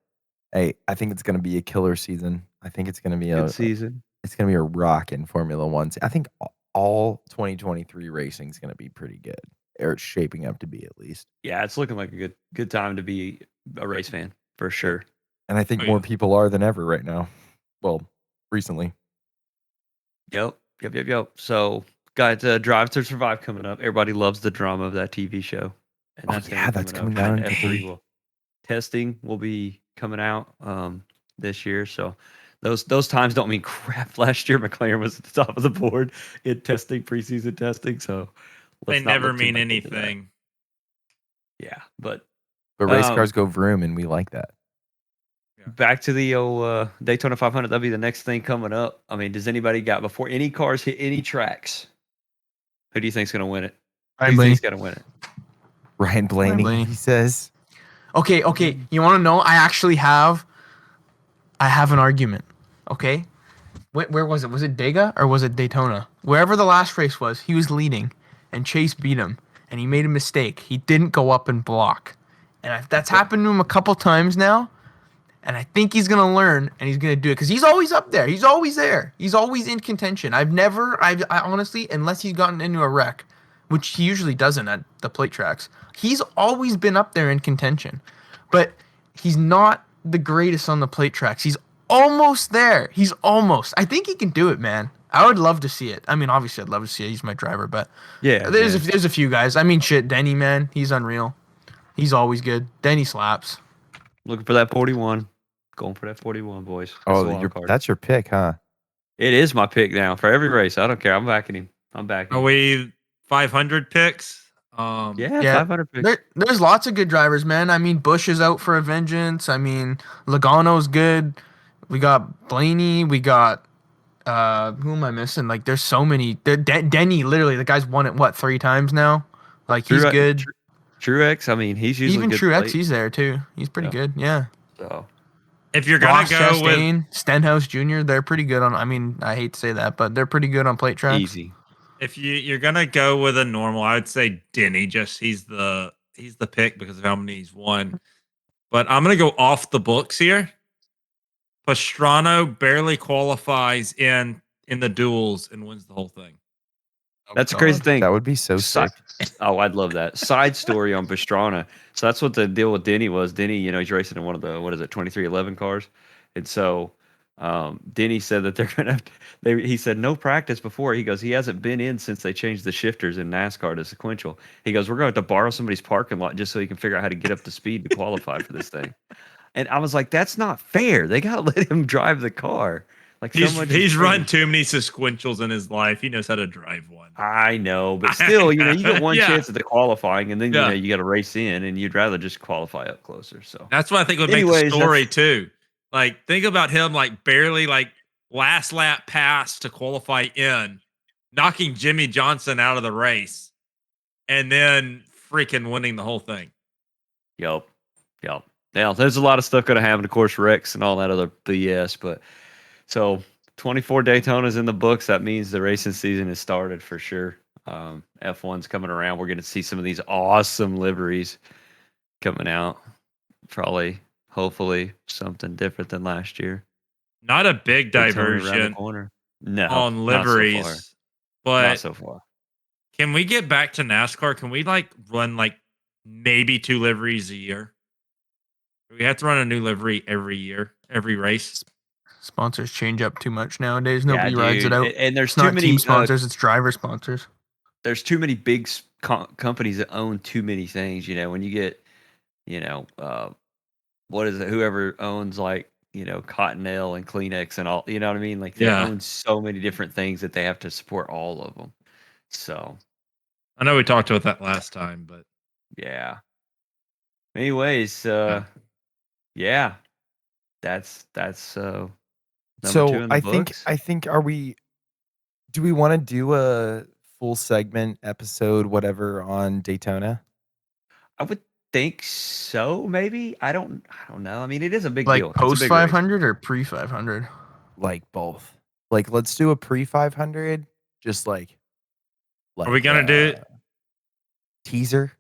hey, I think it's going to be a killer season. I think it's going to be Good season. it's going to be a rock in Formula One. I think all 2023 racing is going to be pretty good, or it's shaping up to be at least. Yeah, it's looking like a good time to be a race fan for sure. And I think Oh, more yeah. people are than ever right now. Well, recently. Yep. So, got Drive to Survive coming up. Everybody loves the drama of that TV show, and Oh, that's yeah, that's coming out And in F3 testing will be coming out this year. So, those times don't mean crap. Last year, McLaren was at the top of the board in testing, preseason testing. So, They let's not never look too mean much into that. anything. Yeah, but race cars go vroom, and we like that. back to the old Daytona 500. That'll be the next thing coming up. I mean, does anybody got before any cars hit any tracks? Who do you think's going to win it? Who do you think's going to win it? Ryan Blaney, Blaney. he says. Okay. You want to know? I have an argument. Okay. Where was it? Was it Dega or was it Daytona? Wherever the last race was, he was leading, and Chase beat him, and he made a mistake. He didn't go up and block, and that's happened to him a couple times now. And I think he's gonna learn, and he's gonna do it because he's always up there. He's always there. He's always in contention. I honestly, unless he's gotten into a wreck, which he usually doesn't at the plate tracks, he's always been up there in contention. But he's not the greatest on the plate tracks. He's almost there. He's almost. I think he can do it, man. I would love to see it. I mean, obviously, I'd love to see it. He's my driver, but Yeah, there's a few guys. I mean, shit, Denny, man, he's unreal. He's always good. Denny slaps. looking for that 41. Going for that 41, boys. That's the Oh, wild card. that's your pick, huh? It is my pick now for every race. I don't care. I'm backing him. Are we 500 picks? Yeah, Yeah. 500 picks. There's lots of good drivers, man. I mean, Bush is out for a vengeance. I mean, Logano's good. We got Blaney. We got who am I missing? Like, there's so many. Denny, literally, the guy's won it 3 times now. Like, he's good. Truex, I mean, he's usually Even good. Truex, he's there too. He's pretty good. Yeah. So if you're gonna Ross go Chastain, Stenhouse Jr., they're pretty good on. I mean, I hate to say that, but they're pretty good on plate tracks. easy. if you're gonna go with a normal, I would say Denny. Just he's the pick because of how many he's won. But I'm gonna go off the books here. Pastrana barely qualifies in the duels and wins the whole thing. That's a crazy thing. That would be so sick. Oh, I'd love that. Side story on Pastrana. So that's what the deal with Denny was. Denny, he's racing in one of the 2311 cars, and so Denny said that they're gonna. He said no practice before. He goes, he hasn't been in since they changed the shifters in NASCAR to sequential. He goes, we're going to have to borrow somebody's parking lot just so he can figure out how to get up to speed to qualify for this thing. And I was like, that's not fair. They got to let him drive the car. Like he's run too many sequentials in his life. He knows how to drive one. I know, but still, you get one Yeah. chance at the qualifying, and then Yeah. you got to race in, and you'd rather just qualify up closer. So That's what I think would make the story too. Like, think about him like barely like last lap pass to qualify in, knocking Jimmy Johnson out of the race, and then freaking winning the whole thing. Yep. Now, there's a lot of stuff going to happen, of course, wrecks and all that other BS. But so 24 Daytonas in the books. That means the racing season has started for sure. F1's coming around. We're going to see some of these awesome liveries coming out. Probably, hopefully, something different than last year. Not a big Daytona around the diversion corner. No, on not so liveries, far. but Not so far. can we get back to NASCAR? Can we like run like maybe 2 liveries a year? We have to run a new livery every year, every race. Sponsors change up too much nowadays. Nobody Yeah, rides it dude. out. And there's It's too not many team sponsors. It's driver sponsors. There's too many big companies that own too many things. When you get, what is it? Whoever owns like Cottonelle and Kleenex and all, you know what I mean? Like they own so many different things that they have to support all of them. So I know we talked about that last time, but yeah. Anyways, yeah, that's number 2 So in the books. I think do we want to do a full segment episode, whatever, on Daytona? I would think so. Maybe I don't know. I mean, it is a big Like deal. It's a post big race. 500 or pre 500? Like both. Like let's do a pre 500, just like like Are we gonna do teaser.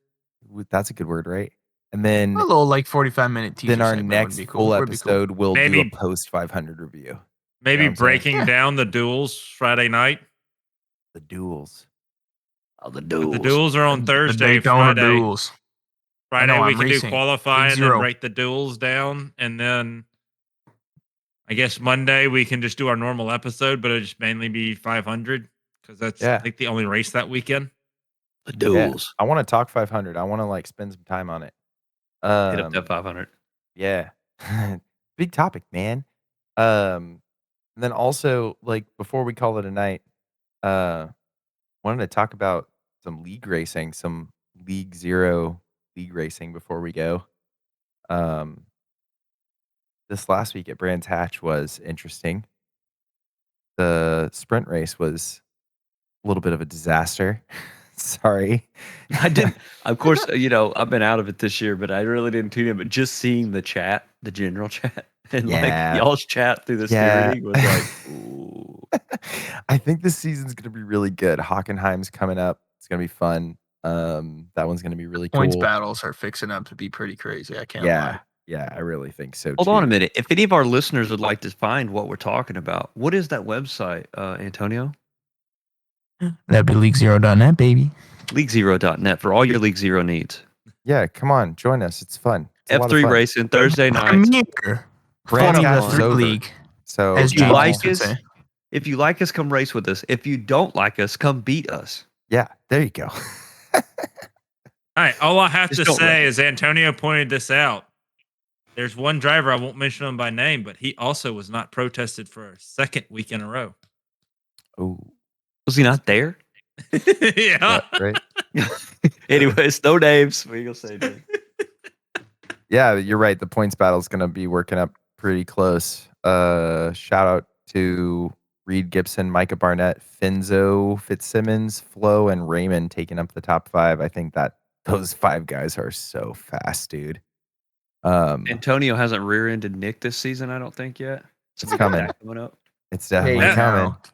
That's a good word, right? And A then little like 45-minute teaser. then our segment would next be cool. full Would be cool. episode we'll do Maybe- a post 500 review. maybe what I'm saying? breaking Yeah. down the duels Friday night? The duels. Oh, the But duels. the duels are on The Thursday, Daytona Friday. duels. Friday know, we I'm can racing. do qualifying Big and zero. break the duels down, and then I guess Monday we can just do our normal episode, but it'll just mainly be 500 because that's Yeah. I think the only race that weekend. The Yeah. duels. I want to talk 500. I want to like spend some time on it. Hit up that 500. Yeah. Big topic, man. And then also, like, before we call it a night, wanted to talk about some league racing, some League Zero league racing before we go. This last week at Brands Hatch was interesting. The sprint race was a little bit of a disaster. Sorry. I didn't. Of course, I've been out of it this year, but I really didn't tune in. But just seeing the chat, the general chat, and Yeah. like y'all's chat through the Yeah. steering was like, ooh. I think this season's going to be really good. Hockenheim's coming up. It's going to be fun. That one's going to be really Points cool. battles are fixing up to be pretty crazy. I can't Yeah. lie. Yeah, I really think so Hold too. on a minute. If any of our listeners would like to find what we're talking about, what is that website, Antonio? That'd be leaguezero.net, baby. LeagueZero.net for all your League Zero needs. Yeah, come on, join us. It's fun. It's a lot of F3 fun. racing Thursday night. Premier. Brands Formula Hatch is 3 over. League. So As you James like used to us- say. If you like us, come race with us. If you don't like us, come beat us. yeah, there you go. All right, all I have Just to don't say wreck is Antonio pointed this out. There's one driver, I won't mention him by name, but he also was not protested for a second week in a row. Oh, Was he not there? yeah. yeah, right. Anyways, no names. What are you gonna say, dude? Yeah, you're right. The points battle is going to be working up pretty close. Shout out to Reed Gibson, Micah Barnett, Finzo, Fitzsimmons, Flo, and Raymond taking up the top 5. I think that those 5 guys are so fast, dude. Antonio hasn't rear-ended Nick this season, I don't think yet. It's coming. Coming up. It's definitely Hey, coming. now. I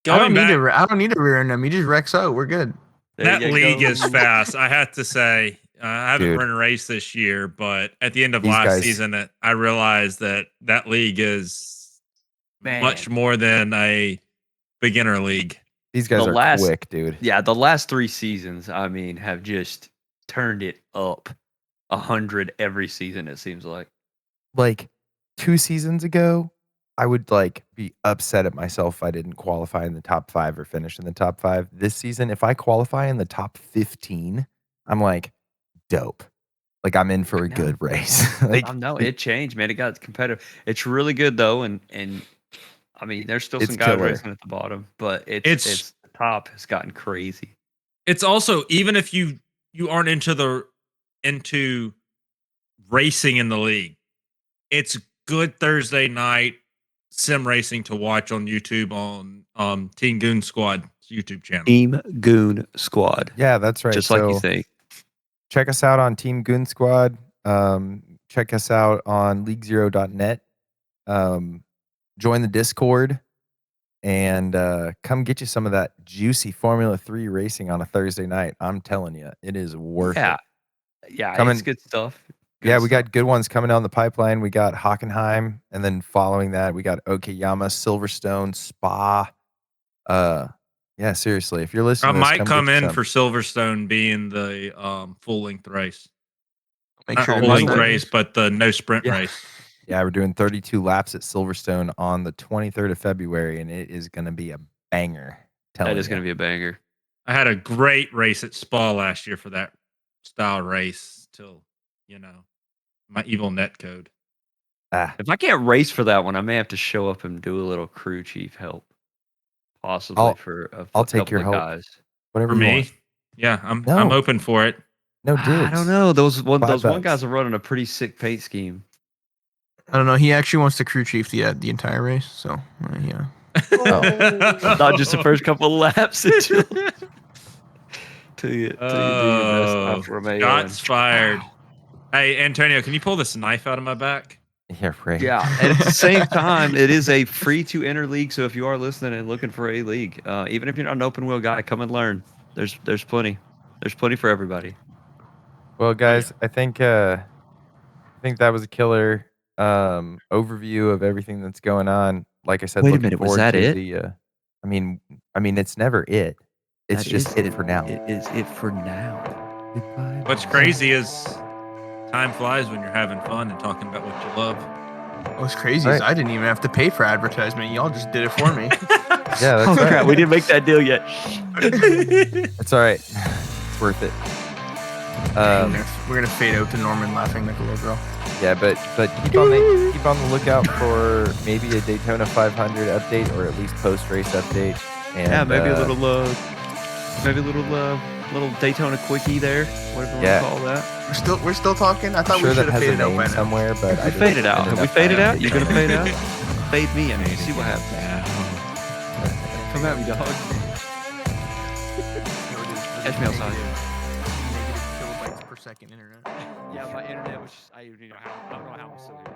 Going don't need back, to. I don't need to rear end him. He just wrecks out. We're good. There that you league go. is fast. I have to say, I haven't Dude. run a race this year, but at the end of These last guys- season, I realized that league is Man. much more than a beginner league. These guys The are last- quick, dude. Yeah, the last 3 seasons, I mean, have just turned it up 100 every season, it seems like. Like 2 seasons ago, I would like be upset at myself if I didn't qualify in the top 5 or finish in the top 5. This season, if I qualify in the top 15, I'm like, dope. Like I'm in for a Yeah. good race. like No, it changed, man. It got competitive. It's really good though, and I mean, there's still It's some guys killer. racing at the bottom, but It's- it's the top has gotten crazy. It's also, even if you aren't into racing in the league, it's good Thursday night sim racing to watch on YouTube on Team Goon Squad YouTube channel. Team Goon Squad, yeah, that's right. just like you So think. check us out on Team Goon Squad. Check us out on leaguezero.net. Join the Discord and come get you some of that juicy Formula 3 racing on a Thursday night. I'm telling you, it is worth Yeah, it. yeah, Coming- it's good stuff. Good Yeah, we stuff. got good ones coming down the pipeline. We got Hockenheim, and then following that, we got Okayama, Silverstone, Spa. Yeah, seriously, if you're I listening, to this, might get come you in some. for Silverstone being the full length race. Make Not sure full you length listen. race, but the no sprint Yeah. race. Yeah, we're doing 32 laps at Silverstone on the 23rd of February, and it is going to be a banger. That is going to be a banger. I had a great race at Spa last year for that style race till, my evil net code. If I can't race for that one, I may have to show up and do a little crew chief help, possibly for I'll a take couple your of help. guys. whatever For you me, want. yeah, I'm No. open for it. No, dude. I don't know. Those one $5. guys are running a pretty sick paint scheme. I don't know. He actually wants to crew chief the entire race. So yeah. Not just the first couple of laps until till you do your best time for Romeo. Shots fired. Hey, Antonio, can you pull this knife out of my back? Yeah, right. Yeah, and at the same time, it is a free to enter league. So if you are listening and looking for a league, even if you're not an open wheel guy, come and learn. There's plenty. There's plenty for everybody. Well, guys, I think that was a killer overview of everything that's going on. Like I said, Wait a looking minute, was forward that to it? the. I mean, it's never it. It's That just is it for now. It is it for now. Goodbye. What's crazy is time flies when you're having fun and talking about what you love. What's crazy is I didn't even have to pay for advertisement. Y'all just did it for me. Yeah, that's Oh right. crap, we didn't make that deal yet. It's all right. It's worth it. We're gonna fade out to Norman laughing like a little girl. Yeah, but keep on the lookout for maybe a Daytona 500 update or at least post race update. And, Yeah, maybe a little Daytona quickie there, whatever you want to call that. We're still talking. I thought I'm sure we should that have has a faded out name by now. somewhere, but I We faded out. Have we faded out? You gonna fade out? Yeah. Fade me. I mean, see what happens. Come at me, dog. Catch me outside. Negative kilobytes per second internet. Yeah, my internet was. I don't know how I'm still here.